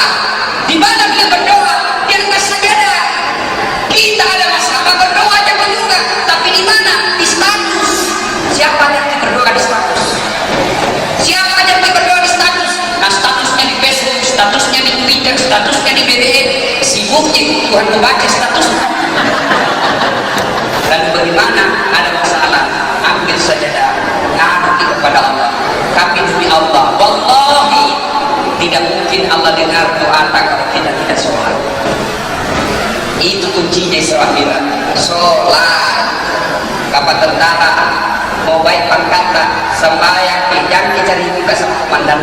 Di mana dia berdoa? Di atas sajadah. Kita ada masalah berdoa jangan juga. Tapi di mana? Di status. Siapa yang berdoa di status? Siapa yang berdoa di status? Nah, statusnya di Facebook, statusnya di Twitter, statusnya di BBM. Sibuknya Tuhan membaca statusnya. Dan bagaimana ada masalah? Ambil sajadah, ngabdi kepada Allah. Kami demi Allah, wallahi tidak mungkin Allah dengar doa kalau kita tidak sholat. Itu kuncinya Israfil. Sholat. Kapal tentara mau baik pangkatan sembahyang yang kita cari buka sama komandan.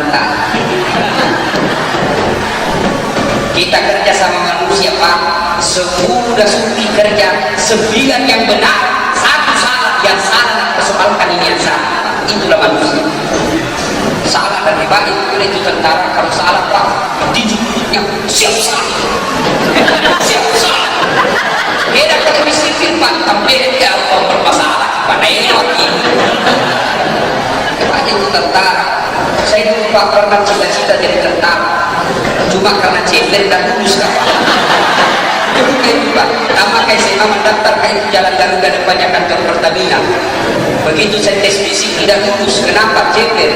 Kita kerja sama manusia Pak, 10 dah suki kerja, 9 yang benar, 1 salah. Yang salah persoalkan ini yang salah. Itulah manusia. Salah dan hebat itu tentara. Kalau salah Pak, dijulurnya siap salah. Siap salah. Beda kalau miskin Pak, tapi dia bermasalah. Pada ini hebat itu tentara. Saya dulu Pak pernah cita-cita jadi tentara. Cuma karena ceper dan lulus Pak. Itu Pak, nama kayak saya mendaftar kayak jalan Garuda depannya kantor Pertamina. Begitu saya tes fisik tidak lulus, kenapa ceper?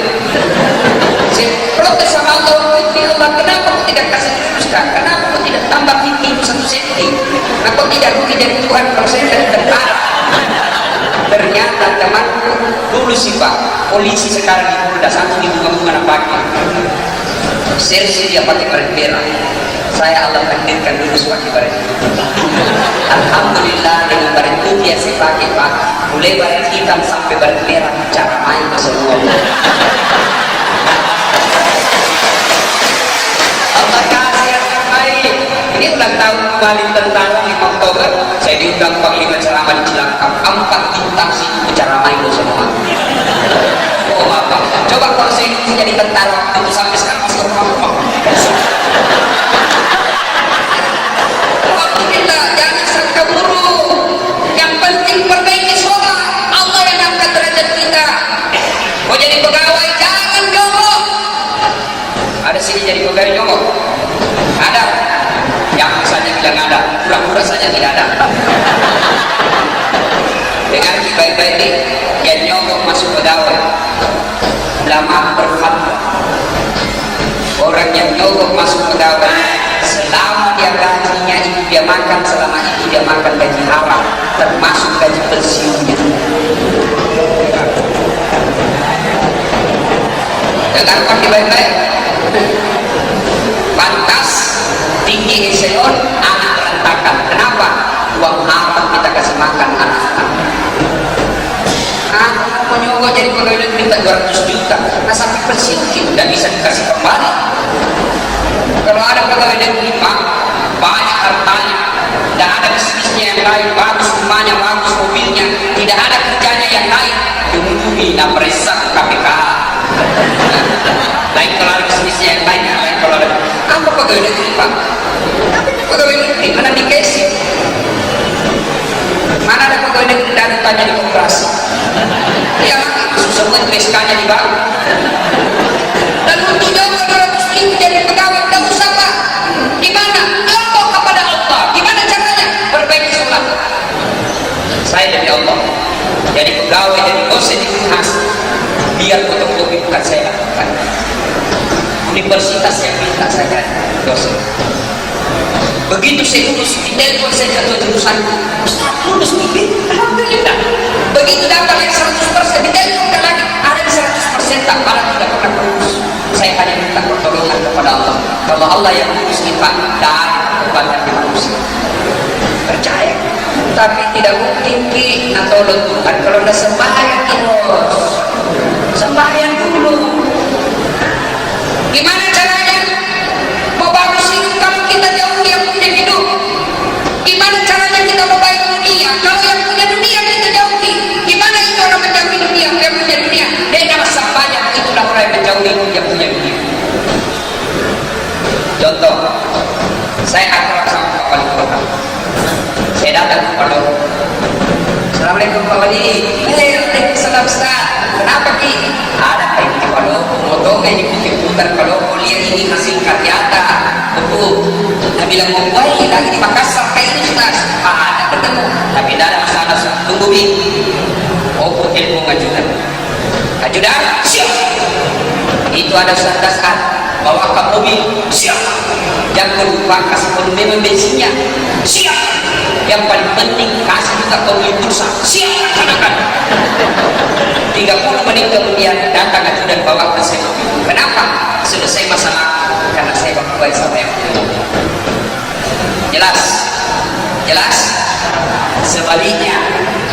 Saya protes sama Allah, Allah kenapa kau tidak kasih luluskan? Kenapa kau tidak tambah tinggi 1 senti? Kenapa kau tidak rugi dari Tuhan kalau saya dari tentara? Ternyata temanku lulus sih Pak, polisi sekarang di Polda 1 di bunga-bunga pakai. Sersi dia pakai baret merah. Saya Allah takdirkan lulus pakai baret. Alhamdulillah dengan baret putih yang saya pakai Pak, mulai baret hitam sampai baret merah cara main semua. Allah kasih yang terbaik. Ini ulang tahun kembali tentara 5 Oktober. Saya diundang Panglima ceramah di Cilangkap. 4 bintang sih cara main semua. Oh apa? Coba kalau saya jadi tentara waktu itu sampai sekarang masih rumah-rumah. Alhamdulillah, jangan sangka buruk. Yang penting perbaiki sholat. Allah yang angkat derajat kita. Mau jadi pegawai jangan jongkok. Ada sini jadi pegawai jongkok? Ada. Yang saja bilang ada, pura-pura saja tidak ada. Dengan baik-baik nih, yang nyogok masuk pegawai. Ulama berfatwa, orang yang nyogok masuk pegawai selama dia gajinya itu dia makan, selama itu dia makan gaji haram, termasuk gaji pensiunnya. Dengar pakai baik-baik. Pantas tinggi eselon anak berantakan. Kenapa? Uang haram kita kasih makan anak-anak. Aku nyogok jadi pegawai negeri 200 juta, nah sampai pensiun tidak bisa dikasih kembali. Kalau ada pegawai negeri Pak, banyak hartanya, tidak ada bisnisnya yang lain, bagus rumahnya, bagus mobilnya, tidak ada kerjanya yang lain, dihubungi dan periksa KPK. Lain kalau ada bisnisnya yang lain, lain kalau ada apa pegawai negeri Pak? Pegawai negeri mana dikasih? Mana ada pegawai negeri dan tanya di koperasi? Ya, susah buat SK-nya di bawah. Dan untuk jawab 200 ribu jadi pegawai, tidak usah Pak. Gimana? Allah kepada Allah. Gimana caranya? Perbaiki sholat. Saya dari Allah. Jadi pegawai, jadi dosen di Unhas. Biar fotokopi bukan saya lakukan. Universitas yang minta saya dosen. Begitu saya lulus, di telepon saya jatuh jurusanku. Ustaz lulus nih, alhamdulillah. Begitu dapat yang 100%, di telepon lagi ada yang 100% tak malah tidak pernah lulus. Saya hanya minta pertolongan kepada Allah. Kalau Allah yang lulus kita, dan kebaikan di manusia. Percaya, tapi tidak mungkin kita tolong Tuhan kalau udah sembahyang terus. Sembahyang dulu. Gimana caranya? Mau bagus hidup kalau kita jauh yang punya hidup. Gimana caranya kita mau baik dunia? Kalau yang punya dunia kita jauhi. Gimana itu orang menjauhi dunia? Yang punya dunia, dengan sembahyang itulah orang yang menjauhi yang punya dunia. Contoh, saya akrab sama Pak Wali Kota. Saya datang ke Pak Wali. Assalamualaikum Pak Wali. Waalaikumsalam Ustaz. Kenapa Ki? Ada kayak di Pak Wali. Moto kayak diputar kalau lihat ini hasil karya Ata. Betul. Dia bilang mau baik lagi di Makassar kayak ini Ustaz. Ada ketemu. Tapi tidak ada masalah. Tunggu Bi. Oh, ilmu ngajudan. Ajudan, siap. Itu ada Ustaz saat bawa ke mobil, siap. Jangan lupa kasih volume bensinnya, siap. Yang paling penting kasih juga mobil pulsa, siap. Laksanakan. 30 menit kemudian datang ajudan bawa ke saya. Kenapa? Selesai masalah karena saya baik sama yang jelas, jelas. Sebaliknya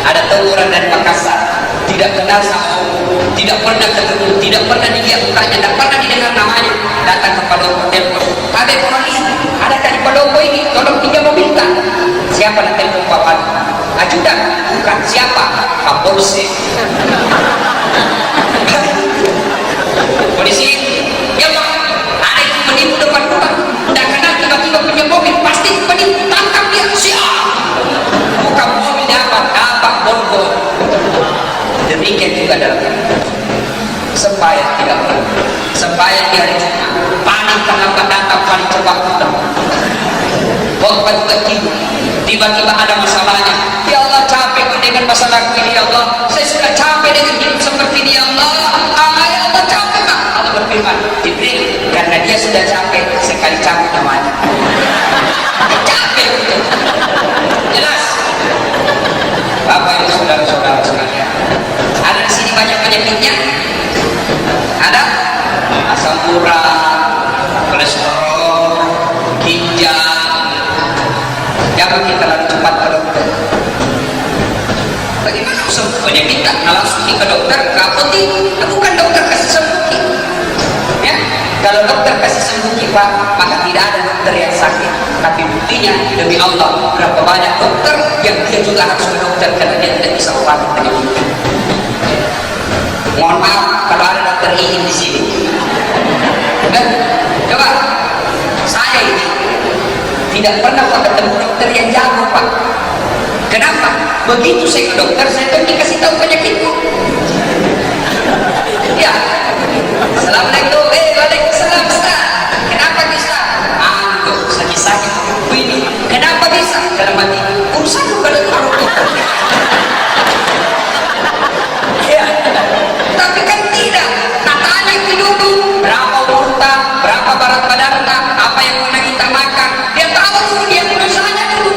ada orang dari Makassar tidak kenal sama Om, tidak pernah ketemu, tidak pernah dilihat mukanya, tidak pernah didengar namanya, datang ke Palopo telepon, ada Wali, ada di Palopo ini, tolong pinjam mobil tak? Siapa nak telepon Pak Wali? Ajudan? Bukan. Siapa? Pak Polsek. Polisi, ya Pak, ada yang menipu depan rumah, tidak kenal, tiba-tiba pinjam mobil, pasti penipu, tangkap dia, siap. Bukan mobil dapat Volvo. Demikian juga dalam sembahyang tidak pernah, sembahyang di hari Jumat panik karena datang paling cepat pulang. Khotbah juga tidur, tiba-tiba ada masalahnya. Ya Allah, capek dengan masalah ini ya Allah, saya sudah capek dengan hidup seperti ini ya Allah. Ya Allah, capek Pak. Allah berfirman, Jibril, karena dia sudah capek, sekali capek namanya capek betul. Jelas Bapak Ibu saudara-saudara sekalian, ada di sini banyak penyakitnya. Ada asam urat, kolesterol, ginjal. Jangan kita lalu cepat ke dokter. Bagaimana sembuh penyakit tak langsung ke dokter, ke apotek? Bukan dokter kasih sembuh. Ya, kalau dokter kasih sembuh Pak, maka tidak ada dokter yang sakit. Tapi buktinya demi Allah, berapa banyak dokter yang dia juga harus ke dokter karena dia tidak bisa obati penyakit. Mohon maaf kalau ada dokter ini di sini. Coba, saya ini tidak pernah ketemu dokter yang jago Pak. Kenapa? Begitu saya ke dokter, saya tuh dikasih tahu penyakitku. Ya, Assalamualaikum. Waalaikumsalam Ustaz. Kenapa bisa? Sakit ini. Kenapa bisa? Dalam hati urusan bukan dengan dokter. Ya, tapi kan tidak. Tanya itu dulu. Berapa umurnya? Berapa berat badannya? Apa yang pernah kita makan? Dia tahu dulu, dia urusannya dulu.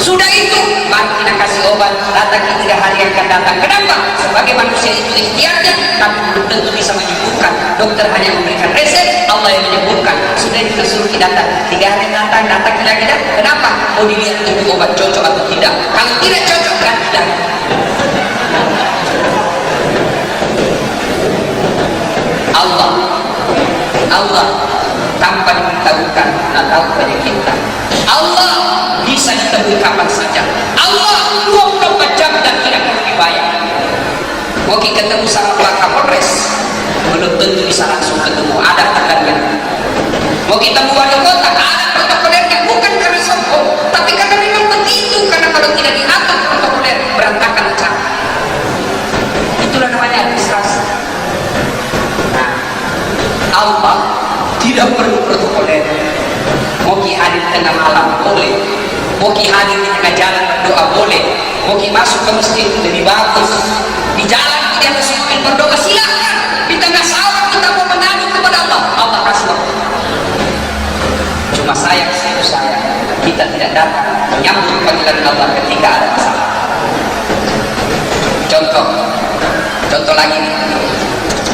Sudah itu, baru kita kasih obat. Datang di 3 hari yang akan datang. Kenapa? Sebagai manusia itu ikhtiarnya, tapi belum tentu bisa menyembuhkan. Dokter hanya memberikan resep, Allah yang menyembuhkan. Sudah kita suruh datang 3 hari datang lagi. Kenapa? Mau dilihat itu obat cocok atau tidak. Kalau tidak cocok kan tidak. Allah tanpa diberitahukan tak tahu penyakit kita. Allah bisa ditemui kapan saja. Allah 24 jam dan tidak perlu dibayar. Mau kita ketemu sama Pak Kapolres, belum tentu bisa langsung ketemu, ada tangannya. Mau kita buat wali kota, ada protokolernya, bukan karena sombong, tapi karena memang begitu. Karena kalau tidak diatur protokoler, berantakan acara. Itulah namanya administrasi. Nah, Allah tidak perlu protokoler. Mau ki hadir tengah malam boleh, mau ki hadir di tengah jalan berdoa boleh, mau ki masuk ke masjid lebih bagus. Di jalan kita harus berdoa, silakan. Di tengah sawah kita mau mengadu kepada Allah, Allah kasih waktu. Cuma sayang kita tidak datang menyambut panggilan Allah ketika ada masalah. Contoh lagi,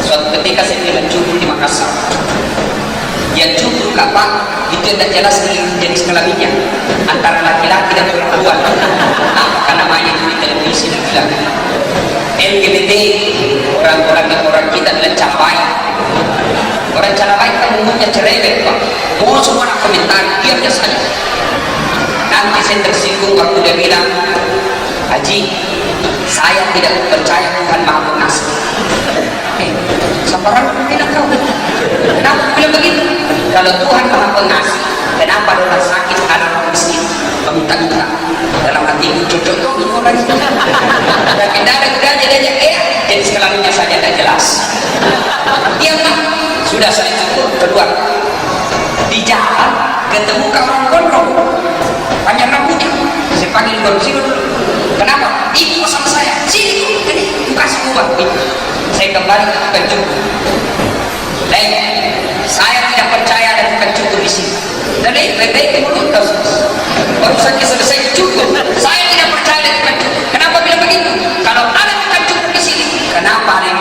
suatu ketika saya mencubur di Makassar. Yang cubur Pak itu tidak jelas jenis kelaminnya antara laki-laki dan perempuan. Apakah namanya itu di televisi dan bilang LGBT, orang kita bilang capai. Orang cara baik kan umumnya cerewet Pak. Mau semua nak komentar, diam saja. Nanti saya tersinggung waktu dia bilang, Haji, saya tidak percaya Tuhan Maha Pengasih. Sabaran bilang kau, kenapa bilang begitu? Kalau Tuhan Maha Pengasih, kenapa orang sakit ada orang miskin meminta-minta? Dalam hati cocok tuh ini orang itu. Tapi ada gudanya dia jadi sekelaminnya saja tidak jelas. Dia mah sudah saya cukup keluar di jalan ketemu kawan gondrong panjang rambutnya. Saya panggil gondrong dulu. Kenapa? Ibu sama saya. Sini, ini kasih uang. Saya kembali ke tukang cukur. Saya tidak percaya ada tukang cukur di sini. Jadi lebih mulut baru saja selesai cukur. Saya tidak percaya ada tukang cukur. Kenapa bilang begitu? Kalau ada tukang cukur di sini, kenapa ada yang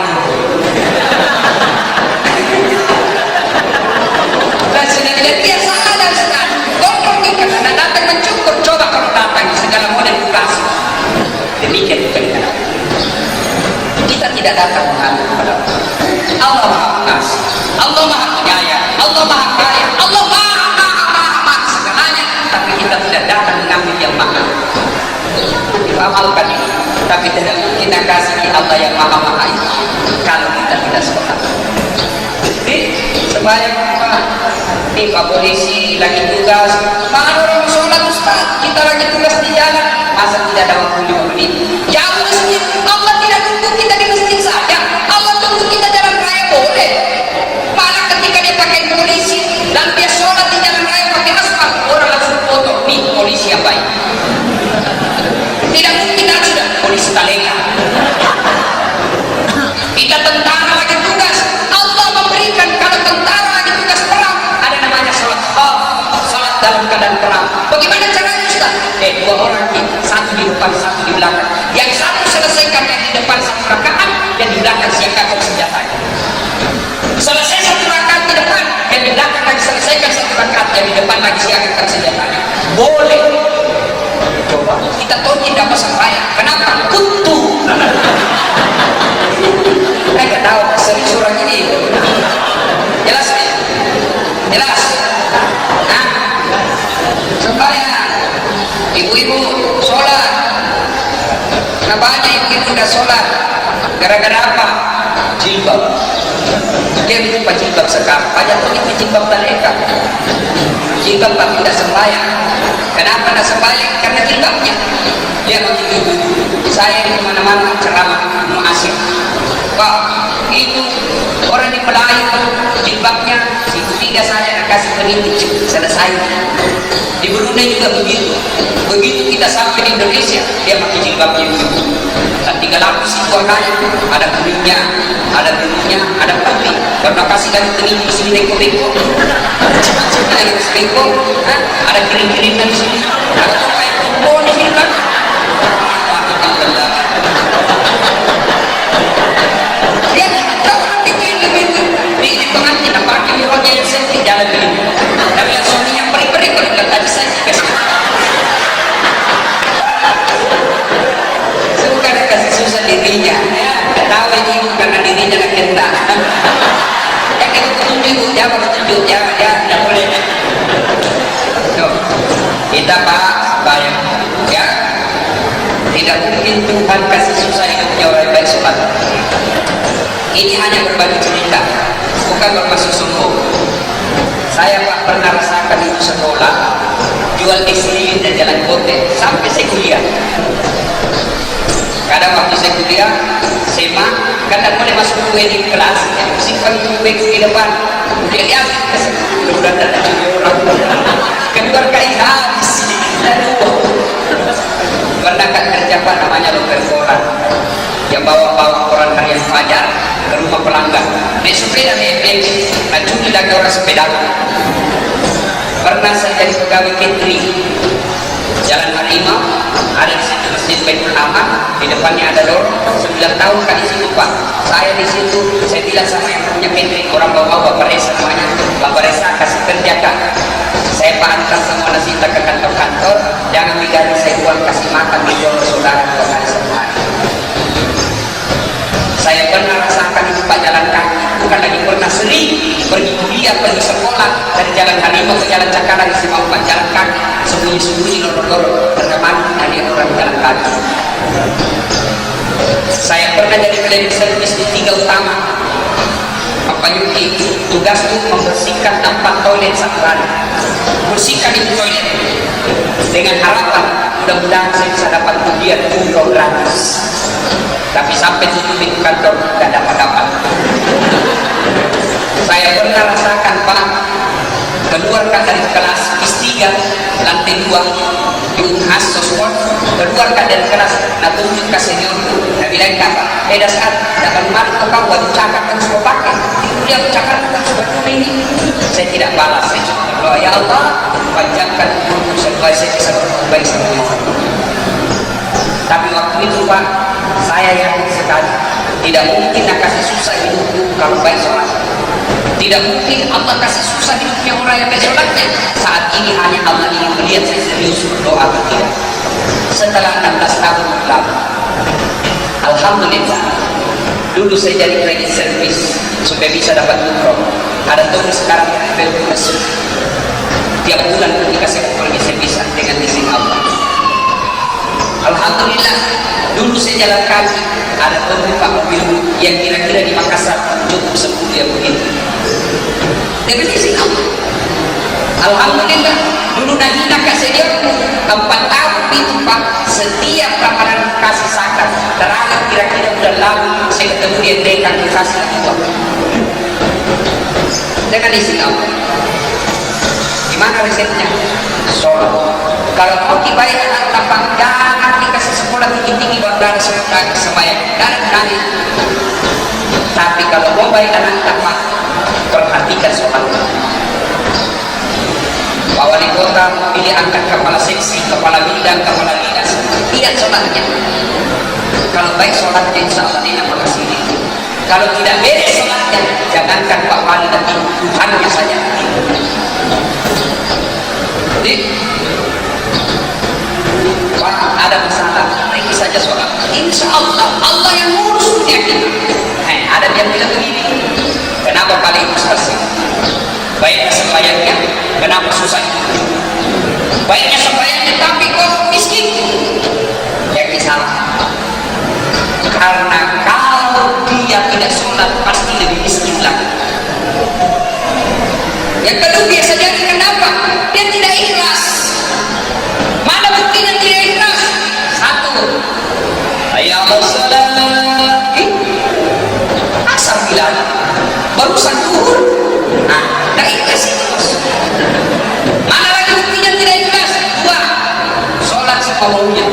dan sudah dilihat dia sadar sekali. Gondrong ikan karena datang mencukur. Coba kalau datang segala model dikasih. Demikian bukan kita tidak datang mengadu kepada Allah Maha Pengasih, Allah Maha Penyayang, Allah Maha Kaya, Allah Maha segalanya, tapi kita tidak datang mengambil yang mahal. Amalkan ini, tapi tidak kita kasih di Allah yang Maha itu kalau kita tidak sepakat. Jadi sebanyak di Pak Polisi lagi tugas, mana orang sholat Ustaz, kita lagi tugas di jalan, masa tidak ada waktu 5 menit? Jauh masjid, Allah tidak tunggu kita di masjid saja, Allah tunggu kita jalan raya boleh. Malah ketika dia pakai polisi dan dia sholat di jalan raya pakai aspal, orang langsung foto, nih polisi yang baik. Tidak mungkin sudah polisi talenga. Kita tentara lagi tugas, Allah memberikan kalau tentara lagi tugas perang, ada namanya sholat sholat dalam keadaan perang. Bagaimana caranya Ustaz? Dua orang, satu di depan, satu di belakang. Yang satu selesaikan yang di depan satu rakaat, dan di belakang siapkan senjatanya. Selesai satu rakaat di depan, yang di belakang lagi selesaikan satu rakaat, yang di depan lagi siapkan senjatanya. Boleh. Coba kita tahu tidak pasang raya. Kenapa? Kutu. Saya nggak tahu serius orang ini. Jelas ya? Jelas. Nah, supaya ibu-ibu sholat. Nah banyak ibu-ibu udah sholat. Gara-gara apa? Jilbab. Dia lupa jilbab sekarang. Banyak pun itu jilbab mereka. Jilbab tapi tidak sembahyang. Kenapa tidak sembahyang? Karena jilbabnya. Dia begitu. Saya di mana-mana ceramah muasir. Pak, itu orang di Melayu jilbabnya tiga saya kasih pendidik selesai. Di Brunei juga begitu. Begitu kita sampai di Indonesia, dia pakai jilbabnya itu. Dan 3 lapis itu warnanya, ada kuningnya, ada birunya, ada putih. Karena kasih dari pendidik sini bengkok-bengkok. Ada kering-keringnya di sini. Ada sampai kumpul di sini kan. Dia tahu nanti di pengantin apa mirrornya yang selfie jalan begini. Tapi yang Sony yang peri-peri kalau nggak tadi saya suka kasih susah dirinya. Tahu ini karena dirinya nak kena. Kita tunjuk, jangan tunjuk, jangan boleh. Kita Pak bayang, ya. Tidak mungkin Tuhan kasih susah hidupnya orang baik sholat. Ini hanya berbagi cerita, bukan bermaksud sombong. Saya Pak pernah rasakan itu sekolah, jual ekstrim dan jalan kote sampai saya kuliah. Kadang waktu saya kuliah, SMA, kadang boleh masuk kue di kelas, simpan kue di depan. Dia sudah ada orang. Keluar kain habis. Pernah kan kerja Pak namanya loker koran, yang bawa koran harian Fajar ke rumah pelanggan. Naik sepeda BMX, curi lagi orang sepeda. Pernah saya jadi pegawai catering, Jalan Harimau, ada di situ Masjid Baitul Aman, di depannya ada lorong. 9 tahun kan di situ Pak. Saya di situ, saya bilang sama yang punya catering, orang bawa Bapak Resa namanya, Bapak Resa kasih kerjakan. Saya pantas semua nasi ke kantor-kantor, jangan diganti saya uang kasih makan di saudara 2 kali sehari. Saya pernah rasakan itu Pak jalan kaki, bukan lagi pernah sering pergi kuliah, pergi sekolah dari Jalan Harimau ke Jalan Cakalang di Pak jalan kaki, sembunyi-sembunyi lorong-lorong berteman dari orang jalan kaki. Saya pernah jadi cleaning service di 3 Utama. Pak Yuki tugas itu membersihkan tempat toilet satu hari. Bersihkan itu toilet dengan harapan mudah-mudahan saya bisa dapat ujian umroh gratis. Tapi sampai tutup itu kantor tidak dapat. Saya pernah rasakan Pak, keluarkan dari kelas IS3 lantai 2 di Unhas Soswon, keluarkan dari kelas, nah tunjuk ke senior, nah bilang apa? Dasar, dapat malu kau wajib cakapkan semua pakai, dia cakapkan semua ini. Saya tidak balas, saya cuma berdoa, ya Allah, panjangkan umurku supaya saya bisa berbuat baik sama orang. Tapi waktu itu Pak, saya yakin sekali, tidak mungkin nak kasih susah hidupku kalau baik sholat. Tidak mungkin Allah kasih susah hidupnya orang yang baik sholatnya. Saat ini hanya Allah ingin melihat saya serius berdoa atau tidak. Setelah 16 tahun berlalu, alhamdulillah, dulu saya jadi credit service supaya bisa dapat umroh. Ada teman sekarang yang ambil masuk tiap bulan ketika saya pergi saya bisa dengan izin Allah. Alhamdulillah, dulu saya jalan kaki, ada beberapa mobil yang kira-kira di Makassar cukup 10 yang begitu. Dengan izin Allah. Alhamdulillah, dulu Nahina kasih dia 4 tahun itu Pak, setiap ramadan kasih zakat. Terakhir kira-kira bulan lalu saya ketemu dia dekan kasih uang. Dengan izin Allah. Gimana resepnya? Sholat. Kalau mau dibayar anak lapang, jangan dikasih sekolah tinggi-tinggi bandara sembahyang, jangan. Tapi kalau mau bayar anak lapang, perhatikan sholat. Pak Wali Kota pilih angkat kepala seksi, kepala bidang, kepala dinas, lihat sholatnya. Kalau baik sholatnya, insya Allah dia nak kasih itu. Kalau tidak beres sholatnya, jangankan Pak Wali dan Tuhannya saja. Jadi, Pak, ada masalah, ini saja sholat. Insya Allah, Allah yang ngurus dunia kita. Ada yang bilang begini, kenapa paling mustahil? Baiknya sembahyangnya, kenapa susah? Baiknya sembahyangnya, tapi kok miskin? Ya salah. Karena kalau dia tidak sholat, pasti lebih miskin lagi. Yang kedua biasa jadi kenapa? Dia tidak ikhlas. Mana buktinya tidak ikhlas? Satu, ya Allah, asal bilang barusan zuhur. Nah, tidak ikhlas itu. Mana lagi buktinya tidak ikhlas? Dua, sholat semaunya.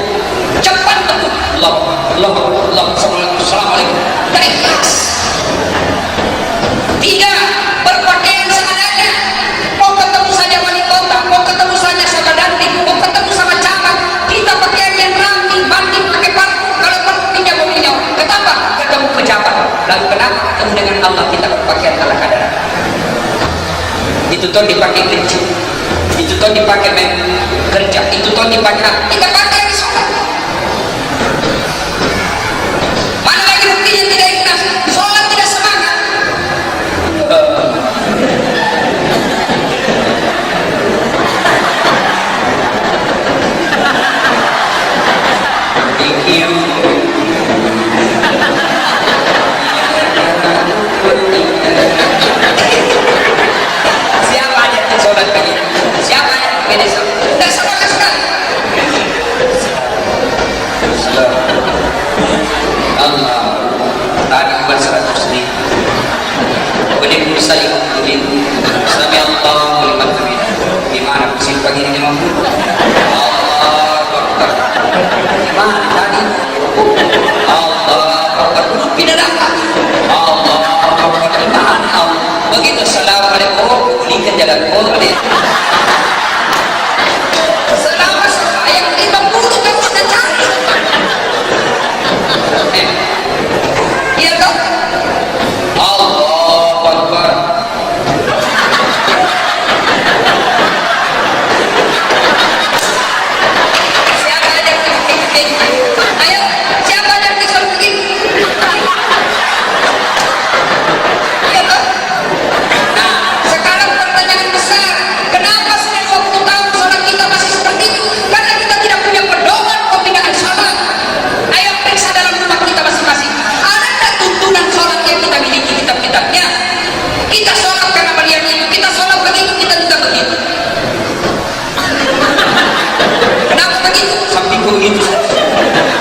Cepat betul. Allah, assalamualaikum. Tidak ikhlas. Tiga, berpakaian seadanya. Mau ketemu saja wali kota, mau ketemu saja sama dandim, mau ketemu sama camat, kita pakaian yang rapi, mandi pakai parfum. Kalau parfum pinjam mau pinjam, kenapa? Ketemu pejabat. Lalu kenapa ketemu dengan Allah kita berpakaian ala kadar? Itu tuh dipakai kerja, itu tuh dipakai kerja, itu tuh dipakai kita pakai di sholat. Mana lagi buktinya tidak ikhlas? Sholat tidak semangat. Siapa aja yang sholat begini? Siapa yang begini? Tidak semangat sekali. Allah tadi bukan 100 ribu. Kemudian bisa diikutin. Sami Allah liman hamidah. Gimana musim pagi ini mampu? Allah Akbar. Gimana tadi? Allah Akbar. Tidak dapat. Allah Akbar. Gimana Allah? Begitu assalamualaikum. Pulihkan jalan boleh. Selama yang 50 kamu sudah cari. Iya toh? Allahu Akbar. Siapa yang begitu. Kenapa begitu? Sampingku begitu.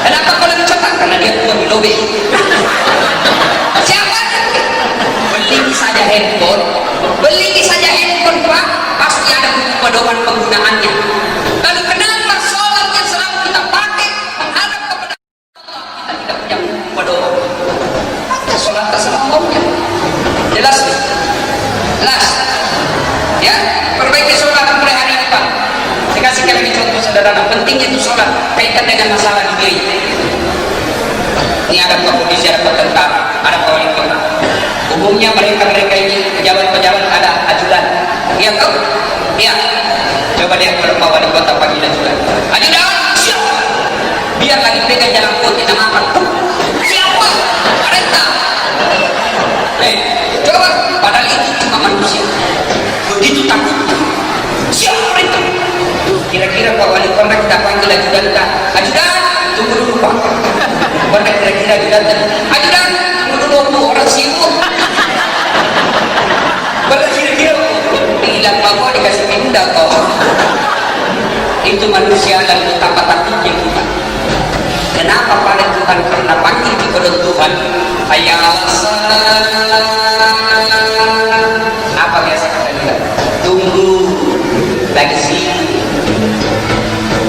Kenapa kau lebih cepat? Karena dia tua di lobe. Siapa? Beli saja handphone. Beli saja handphone Pak, pasti ada buku pedoman penggunaannya. Lalu kenapa sholat yang selalu kita pakai menghadap kepada Allah kita tidak punya buku pedoman? Maka sholat terserah maunya. Jelas nih? Jelas? Ya, perbaiki sholat mulai hari ini Pak. Saya kasihkan lagi contoh sederhana. Pentingnya itu sholat kaitan dengan masalah dunia ini. Ini ada polisi, ada tentara, ada wali kota. Umumnya mereka ini pejabat-pejabat ada ajudan. Iya kau? Iya. Coba lihat berapa wali kota panggil ajudan. Ajudan, siapa? Biar lagi pegang jalan putih nama apa? Siapa? Mereka. Coba. Padahal itu cuma manusia. Begitu takut. Siapa mereka? Kira-kira Pak Wali Kota kita panggil ajudan tak? Ajudan, tunggu dulu Pak. Mana kira-kira ajudan tak? Ajudan, tunggu dulu orang sibuk. Mana kira-kira bilang bahwa dikasih pindah kau. Itu manusia dan betapa takutnya kita. Kenapa pada Tuhan pernah panggil di kodok Tuhan? Hayal apa biasa kata dia? Tunggu lagi sih.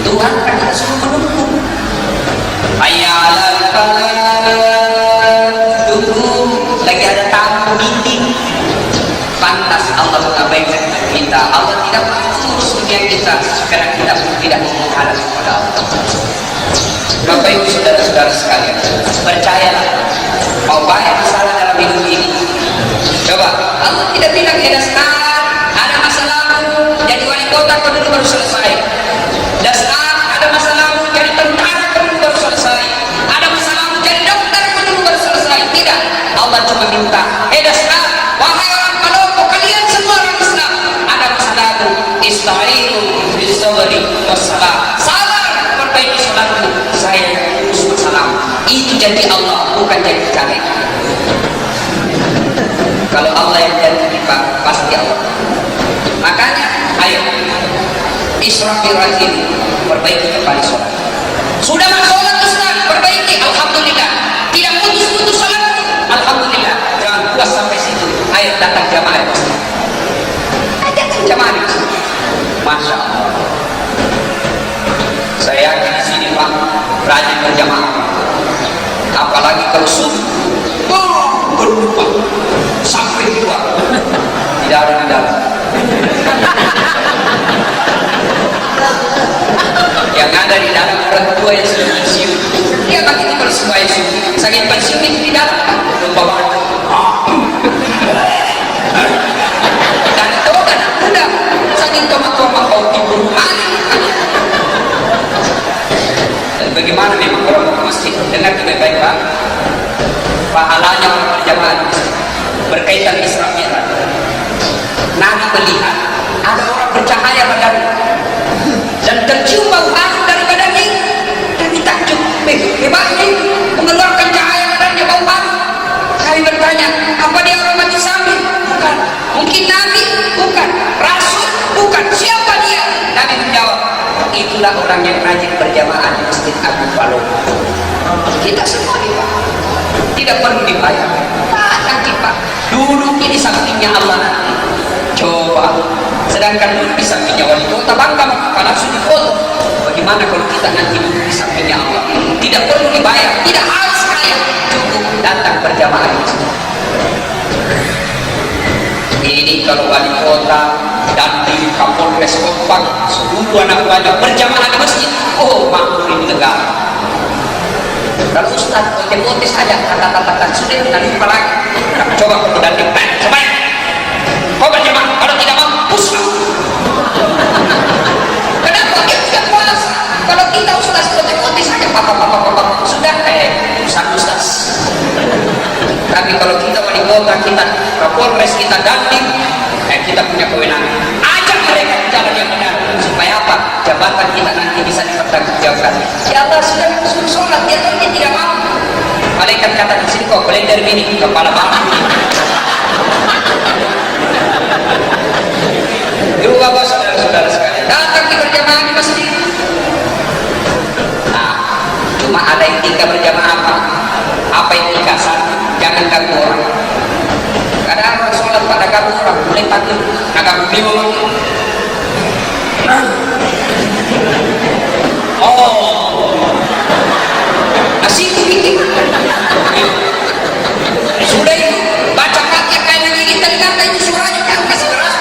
Tuhan kan kita suruh menunggu. Hayal tunggu lagi ada tamu meeting. Pantas Allah mengabaikan kita. Allah tidak mengurus dunia kita karena kita pun tidak menghadap kepada Allah. Bapak Ibu saudara-saudara sekalian, percayalah, mau banyak masalah dalam hidup ini. Coba, Allah tidak bilang dasar ada masalah jadi wali kota kau dulu baru selesai. Dasar ada masalah jadi tentara kau dulu baru selesai. Ada masalah jadi dokter kau dulu baru selesai. Tidak, Allah cuma minta, dasar, wahai orang Palopo, kalian semua orang Islam, ada masalah istainu bisabri wassalam. Sabar, perbaiki salatmu. Saya urus masalah. Itu janji Allah, bukan janji kalian. Kalau Allah yang janji Pak, pasti Allah. Makanya, ayo israfil rajin, perbaiki kembali sholat. Sudah masuk sholat Ustaz, perbaiki. Alhamdulillah. Tidak putus-putus sholat. Alhamdulillah. Jangan puas sampai situ. Ayo datang jamaah. Datang jamaah. Masya Allah. Saya yakin di sini Pak, rajin berjamaah. Apalagi kalau subuh, berlupa sampai keluar, tidak ada di dalam. Yang ada di dalam orang tua yang sudah pensiun. Dia begitu kalau semua yang subuh, sakit pensiun itu di dalam. Bawa dan tahu kan, udah sakit tomat-tomat kau timbul mana? Bagaimana memang orang ke masjid? Dengar lebih baik Pak. Pahalanya orang berjamaah berkaitan Isra Mi'raj. Nabi melihat ada orang bercahaya badannya dan tercium bau harum dari badannya. Nabi takjub, hebatnya mengeluarkan cahaya badannya bau harum. Nabi bertanya, apa dia orang mati sambil? Bukan. Mungkin Nabi? Bukan. Rasul? Bukan. Siapa dia? Nabi menjawab, itulah orang yang rajin berjamaah di Masjid Agung Palopo. Kita semua nih Pak, tidak perlu dibayar. Nanti Pak, duduk di sampingnya Allah nanti. Coba, sedangkan duduk di sampingnya wali kota bangga pada sudut foto. Bagaimana kalau kita nanti duduk di sampingnya Allah? Tidak perlu dibayar, tidak harus kaya, cukup datang berjamaah di masjid. Ini kalau wali kota dan di Kapolres kompak seluruh anak buahnya berjamaah di masjid, oh makmur ini negara. Kalau Ustaz oke saja kata-kata sudah nanti lupa lagi. Coba kalau dan coba kau berjamaah, kalau tidak mampu kenapa dia tidak puasa? Kalau kita Ustaz oke saja papa sudah Ustaz. Tapi kalau kita wali kota, kita Kapolres, kita Dandim, kita punya kewenangan. Ajak mereka ke jalan yang benar supaya apa? Jabatan kita nanti bisa dipertanggungjawabkan. Ya Allah sudah sholat, dia tidak mau. Malaikat kata di sini kok blender ini kepala batu. Bapak saudara-saudara sekalian, datang di berjamaah di masjid. Nah, cuma ada etika berjamaah apa? Apa etika? Satu, jangan ganggu orang. Kadang orang sholat pada ganggu orang, boleh panggil, nah ganggu dia ngomong. Oh, masih itu bikin. Sudah itu baca Fatihah kayak lagi kita kata itu suaranya kan kasih keras.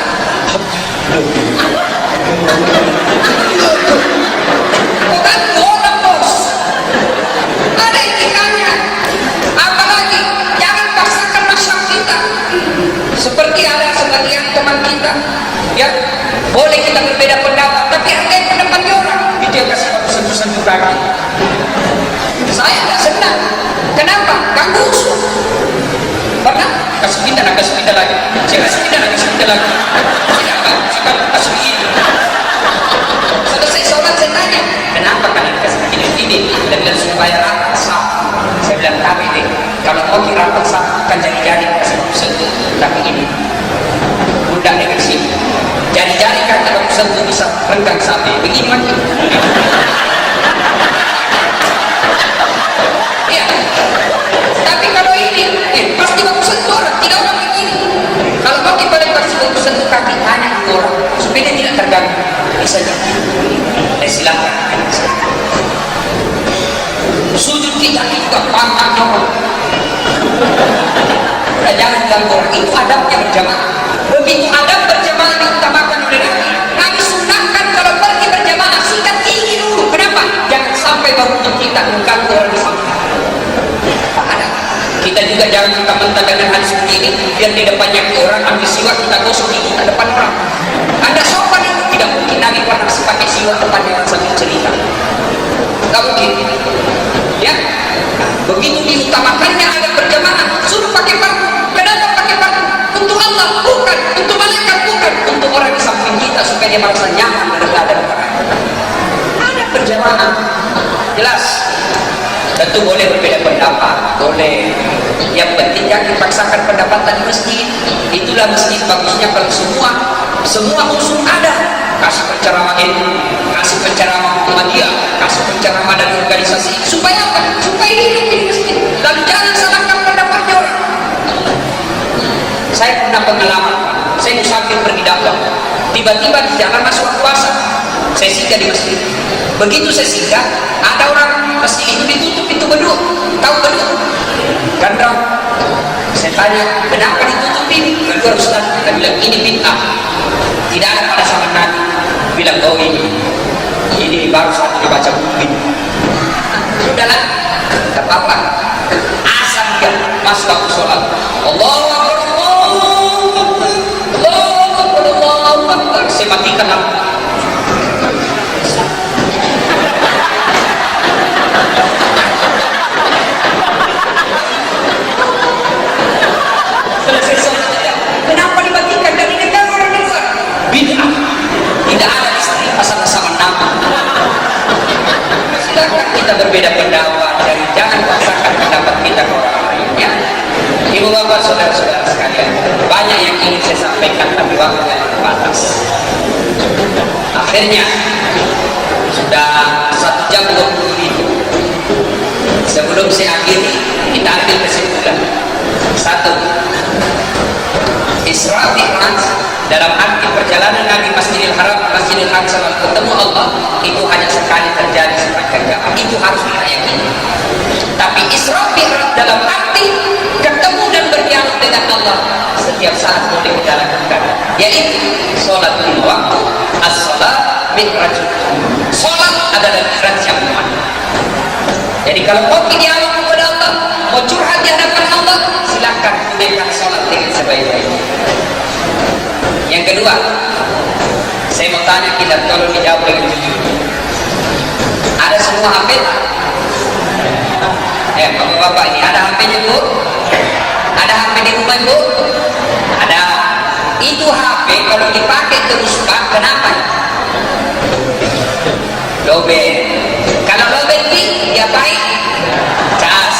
Bukan orang bos. Ada etikanya. Apalagi jangan paksakan masyarakat kita. Seperti ada sebagian teman kita, ya boleh kita berbeda pendapat, tapi hargai pendapatnya orang. Itu yang kasih aku sentuh-sentuh kaki. Saya tidak senang. Kenapa? Ganggu usul. Pernah? Kasih kita lagi. Saya kasih kita lagi. Siapa? Kasih ini. Selesai sholat saya tanya, kenapa kalian kasih ini? Dia bilang supaya rapat sah. Saya bilang tapi deh, kalau mau rapat sah bukan jadi-jadi kasih sentuh. Tapi ini mudah dengan sini. Jadi-jadi kan kalau sentuh bisa renggang sampai begini macam. Iya. Tapi kalau ini, pasti bagus sentuh orang, tidak orang begini. Kalau mau kita pasti bagus sentuh kaki tanya ke orang supaya dia tidak terganggu. Bisa jadi. Silakan. Sujud kita juga pantang orang. Udah jangan ganggu orang. Itu adabnya berjamaah. Begitu adab berjamaah diutamakan oleh Nabi. Nabi sunahkan kalau pergi berjamaah sikat tinggi dulu. Kenapa? Jangan sampai baru kita mengganggu orang di samping. Kita juga jangan mentah-mentah dengan hadis begini biar di depannya orang ambil siwak kita gosok di depan orang. Anda sopan itu tidak mungkin Nabi pernah pakai siwak depan orang sambil cerita. Tidak mungkin. Ya, begitu diutamakannya ada berjamaah suruh pakai parfum. Kenapa pakai parfum? Untuk Allah bukan, untuk malaikat bukan, untuk orang di samping kita supaya dia merasa nyaman dan ada ada berjamaah. Jelas. Tentu boleh berbeda pendapat, boleh. Yang penting jangan dipaksakan pendapatan di masjid. Itulah masjid bagusnya kalau semua unsur ada. Kasih penceramah ini, kasih penceramah Muhammadiyah, kasih penceramah dari organisasi. Supaya apa? Supaya hidup di masjid. Dan jangan salahkan pendapatnya orang. Saya pernah pengalaman, saya musafir pergi dakwah. Tiba-tiba di jalan masuk puasa, saya singgah di masjid. Begitu saya singgah, ada orang masjid itu ditutup pintu beduk. Tahu beduk? Gandram. Saya tanya, kenapa ditutup ini? Kedua Ustaz, kita bilang ini bid'ah. Tidak ada pada zaman Nabi. Bilang, oh ini baru saja dibaca buku ini. Sudahlah, tak apa-apa. Asal dia masuk waktu sholat. Allahu Akbar, Allahu Akbar. Saya matikan lampu. Kenapa dimatikan dari negara orang di luar? Bid'ah. Tidak ada istri asal-asalan nama. Silakan kita berbeda pendapat dan jangan paksakan pendapat kita ke orang lain. Ya. Ibu bapak saudara-saudara sekalian, banyak yang ingin saya sampaikan tapi waktu yang terbatas. Akhirnya sudah 1 jam 20 menit. Sebelum saya akhiri, kita ambil kesimpulan. 1. Isra Mi'raj dalam arti perjalanan Nabi Masjidil Haram Masjidil Aqsa ketemu Allah itu hanya sekali terjadi sepanjang zaman. Itu harus kita yakini. Tapi Isra Mi'raj dalam arti ketemu dan berdialog dengan Allah setiap saat boleh kita lakukan, yaitu sholat 5 waktu. As-sholat mi'raj. Sholat adalah mi'raj yang mulia. Jadi kalau mau dialog kepada Allah, mau curhat di hadapan Allah, silakan gunakan sholat dengan sebaik-baiknya. Yang kedua, saya mau tanya kita, tolong dijawab dengan jujur. Ada semua HP? Bapak-bapak ini ada HP-nya Bu? Ada HP di rumah Bu? Ada. Itu HP kalau dipakai terus Pak, kenapa? Lobet. Kalau lobet dia baik, cas.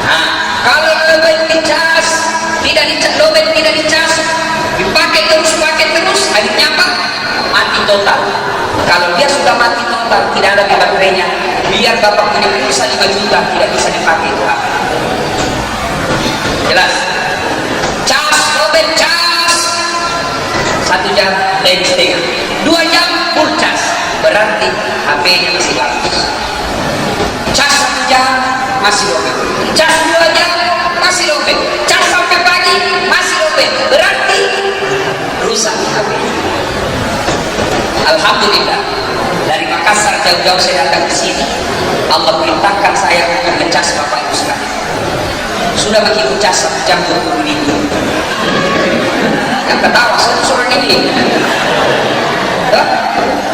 Nah, kalau lobet dicas, tidak dicas, lobet tidak dicas, dipakai terus, akhirnya apa? Kalau dia sudah mati total, tidak ada baterainya, biar bapak punya pulsa 5 juta tidak bisa dipakai itu HP. Jelas? Cas, mobil cas 1 jam dan setengah, 2 jam full cas, berarti HP-nya masih bagus. Cas 1 jam masih robek, cas 2 jam masih robek, cas sampai pagi masih robek, berarti rusak HP. Alhamdulillah, dari Makassar jauh-jauh saya datang ke sini. Allah perintahkan saya untuk ngecas bapak ibu sekalian. Sudah begitu cas 1 jam 20.000. Yang ketawa saya seorang ini.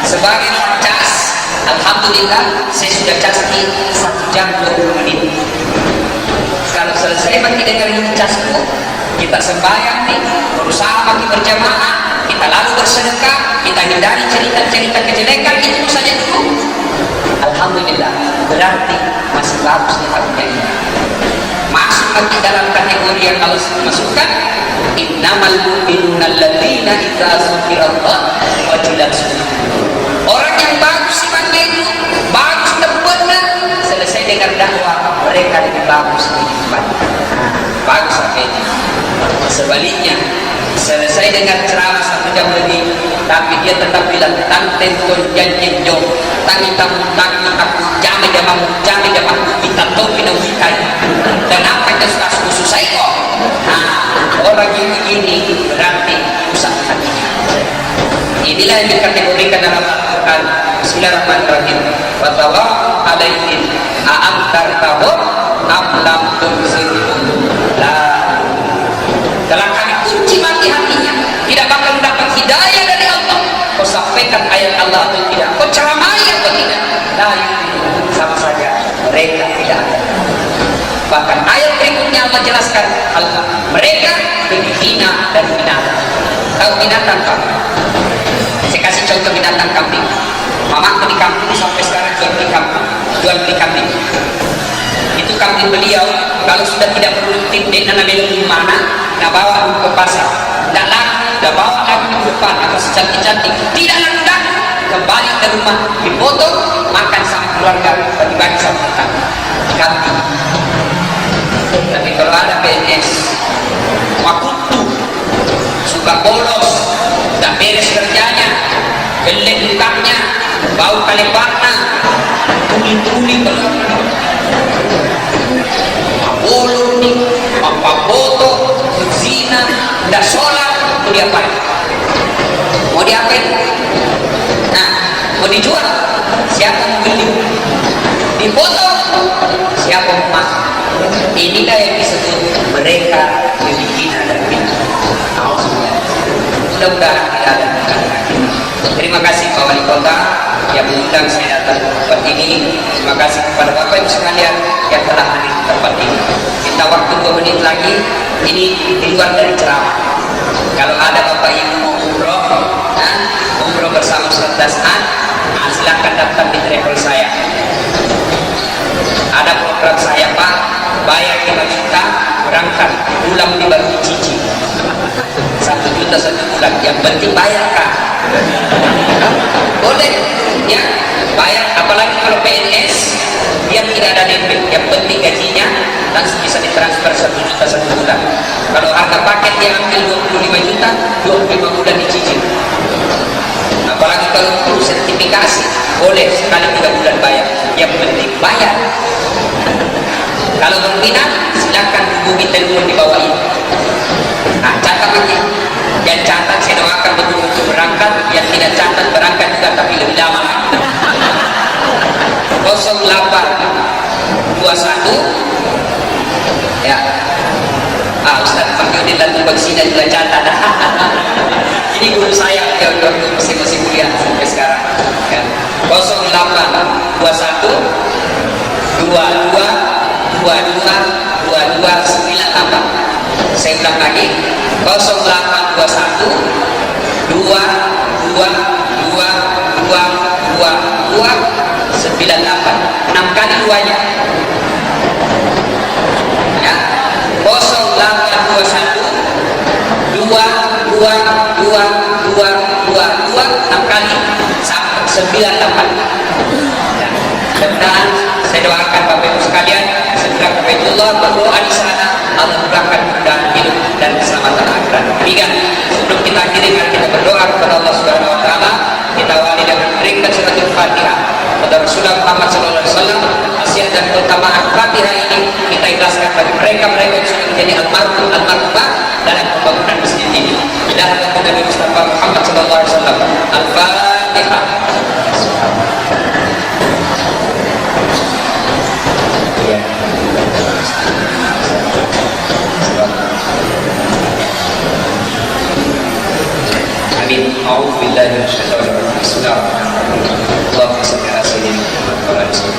Sebagai cas, alhamdulillah saya sudah cas di 1 jam 20 menit. Kalau selesai bagi dengan ini casku, kita sembahyang nih, berusaha bagi berjamaah, kita lalu bersedekah, kita hindari cerita-cerita kejelekan itu saja dulu. Alhamdulillah, berarti masih bagus di hatinya ini. Masuk lagi dalam kategori yang Allah masukkan, innamal mu'minuna alladzina idza dzukirallah wajilat qulubuhum. Orang yang bagus imannya itu, bagus dan benar, selesai dengan dakwah mereka lebih bagus kehidupan. Bagus akhirnya. Sebaliknya, selesai dengan ceramah 1 jam lebih, tapi dia tetap bilang tanten kon janjen jom, tangi tamu aku jame jamamu kita topi dan wikai, dan apa yang sudah susah kok. Nah, orang yang begini berarti rusak hatinya. Inilah yang dikategorikan dalam Al-Quran. Bismillahirrahmanirrahim. Wa tawakkal alaihim a'amtartahum am lam tunzirhum la. Dalam kami kunci mati hatinya, tidak bakal mendapat hidayah dari Allah. Kau sampaikan ayat Allah atau tidak, kau ceramai atau tidak, la yu'minun, sama saja mereka tidak ada. Bahkan ayat berikutnya Allah jelaskan mereka lebih hina dan binatang. Tahu binatang kamu? Saya kasih contoh binatang kambing. Mamaku di kampung sampai sekarang jual beli kambing. Itu kambing beliau kalau sudah tidak produktif dia nanam di mana, nak bawa ke pasar, tidak laku, dah bawa lagi ke depan atau secantik-cantik, tidak laku, kembali ke rumah dipotong, makan sama keluarga, bagi-bagi sama tetangga. Kambing. Tapi kalau ada PNS makutu, suka bolos, tak beres kerjanya, gelek lukanya, bau kaleparna, tuli-tuli bolong nih, apa foto, zina, dah sholat, mau diapain? Mau diapain? Nah, mau dijual, siapa mau beli? Dipotong, siapa mau masuk? Inilah yang disebut mereka lebih hina dan binatang. Mudah-mudahan tidak ada. Terima kasih Pak Wali Kota yang mengundang saya datang ke tempat ini. Terima kasih kepada Bapak Ibu sekalian yang telah hadir di tempat ini. Kita waktu 2 menit lagi, ini di luar dari ceramah. Kalau ada Bapak Ibu mau umroh bersama Ustaz Das'an, silakan daftar di travel saya. Ada program saya Pak, bayar 5 juta, berangkat, pulang dibagi cicil. 1 juta 1 bulan, yang penting bayarkan. Boleh, ya, bayar. Apalagi kalau PNS, dia tidak ada DP, yang penting gajinya langsung bisa ditransfer 1 juta 1 bulan. Kalau harga paket dia ambil 25 juta, 25 bulan dicicil. Apalagi kalau perlu sertifikasi, boleh sekali 3 bulan bayar, yang penting bayar. Kalau berminat, silakan hubungi telepon di bawah ini. Nah, catat lagi. Yang catat saya doakan betul untuk berangkat, yang tidak catat berangkat juga tapi lebih lama. 0821 ya. Ustaz Fahyudin dan Tubaksina juga catat. Ini guru saya yang masih kuliah sampai sekarang. Ya. 0821 22 2298. Saya ulang lagi, 0821 2298. 6 kali 2-nya ya. 0821 2222 6 kali 98. Dan saya doakan Bapak Ibu sekalian segera ke Baitullah, berdoa di sana, Allah mudahkan kemudahan hidup dan keselamatan akhirat. Demikian, sebelum kita akhiri, mari kita berdoa kepada Allah Subhanahu wa taala. Kita awali dengan meringkas suratul Fatihah kepada Rasulullah Muhammad sallallahu alaihi wasallam. Khasiat dan keutamaan Fatihah ini kita ikhlaskan bagi mereka-mereka yang sudah menjadi almarhum almarhumah dalam pembangunan masjid ini. Dan Nabi Mustafa Muhammad sallallahu alaihi wasallam. Al-Fatihah. Amin. A'udzu billahi minasyaitonir rajim. Bismillahirrahmanirrahim. Allahumma shalli ala sayyidina Muhammad wa ala alihi.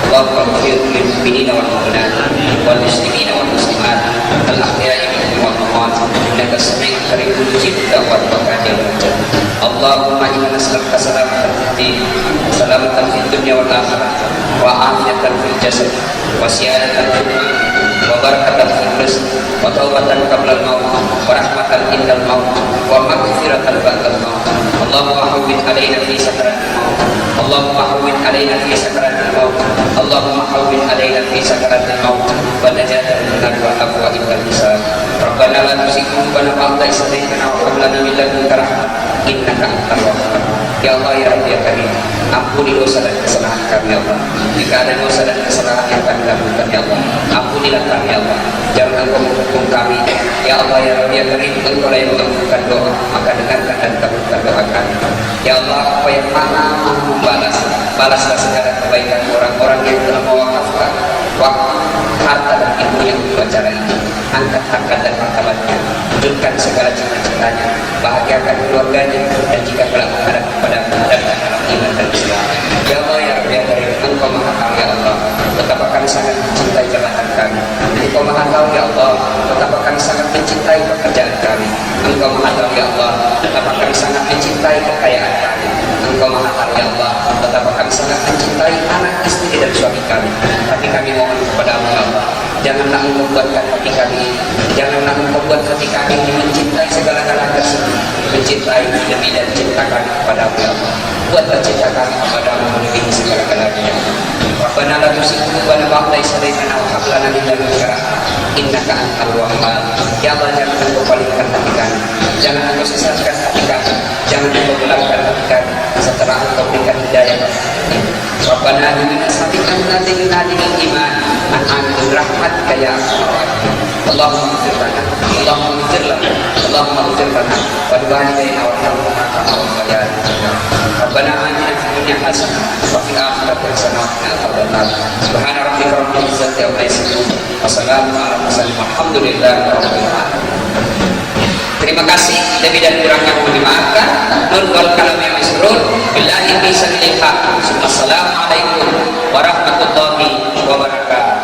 Allahumma ighfir lil mu'minina wal mu'minat wal muslimina wal muslimat al ahya'i minhum wal amwat innaka sami'un qarib mujib da'wat wa qadil. Allahumma inna nas'aluka salamatan fid din, salamatan fid dunya wal akhirah, wa afiyatan fil jasad, wa siyadatan fil mal, wa barakatan fil rizq, wa taubatan qabla al-maut, wa rahmatan indal maut, wa maghfiratan ba'da al-maut. Allahumma hawwin alaina fi sakaratil maut. Allahumma hawwin alaina fi sakaratil maut. Allahumma hawwin alaina fi sakaratil maut wa najatan minan wa abwaa'il hisab. Rabbana la tuzigh qulubana ba'da idh hadaytana wa hab lana min ladunka rahmah innaka antal wahhab. Ya Allah ya Rabbi ya Karim, ampuni dosa dan kesalahan kami ya Allah. Jika ada dosa dan kesalahan yang kami lakukan ya Allah, ampunilah kami ya Allah. Jangan Engkau menghukum kami ya Allah ya Rabbi ya Karim. Engkau yang mengabulkan doa, maka dengarkan dan kabulkan doa kami ya Allah. Apa yang mana balaslah segala kebaikan orang-orang yang telah mewakafkan waktu, harta dan ilmunya untuk acara ini. Angkat harkat dan martabatnya, wujudkan segala cita-citanya, bahagiakan keluarganya, dan jika telah menghadap kepada menghadapkan dalam iman dan Islam ya Allah ya Rabbi ya Karim. Engkau maha tahu ya Allah betapa kami sangat mencintai jabatan kami. Engkau maha tahu ya Allah betapa kami sangat mencintai pekerjaan kami. Engkau maha tahu ya Allah betapa kami sangat mencintai kekayaan kami. Engkau maha tahu ya Allah betapa kami sangat mencintai anak istri dan suami kami. Tapi kami mohon kepada-Mu ya Allah, janganlah Engkau buatkan hati kami, janganlah Engkau buat hati kami mencintai segala-galanya tersebut, mencintai lebih dari cinta kami kepada-Mu ya Allah. Buatlah cinta kami kepada-Mu melebihi segala-galanya. Rabbana la tuzigh qulubana ba'da idh hadaytana wa hab lana min ladunka rahmah innaka antal wahhab. Ya Allah, jangan Engkau palingkan hati kami, jangan Engkau sesatkan hati kami, jangan Engkau gelapkan hati kami setelah Engkau berikan hidayah. Rabbana inna sami'na dinil iman an anzur rahmatika ya Allah. Allahumma ighfir lana, Allahumma ighfir lana, Allahumma ighfir lana wa liwalidayna warhamhuma kama rabbayana. Rabbana atina fid dunya hasanah wa fil akhirati hasanah wa qina adzabannar. Subhana rabbika rabbil izzati amma yasifun wa salamun alal mursalin walhamdulillahi rabbil alamin. Terima kasih, lebih dan kurangnya mohon dimaafkan. Nur wal kalam yang masrur billahi fi sabilillah. Assalamualaikum warahmatullahi wabarakatuh.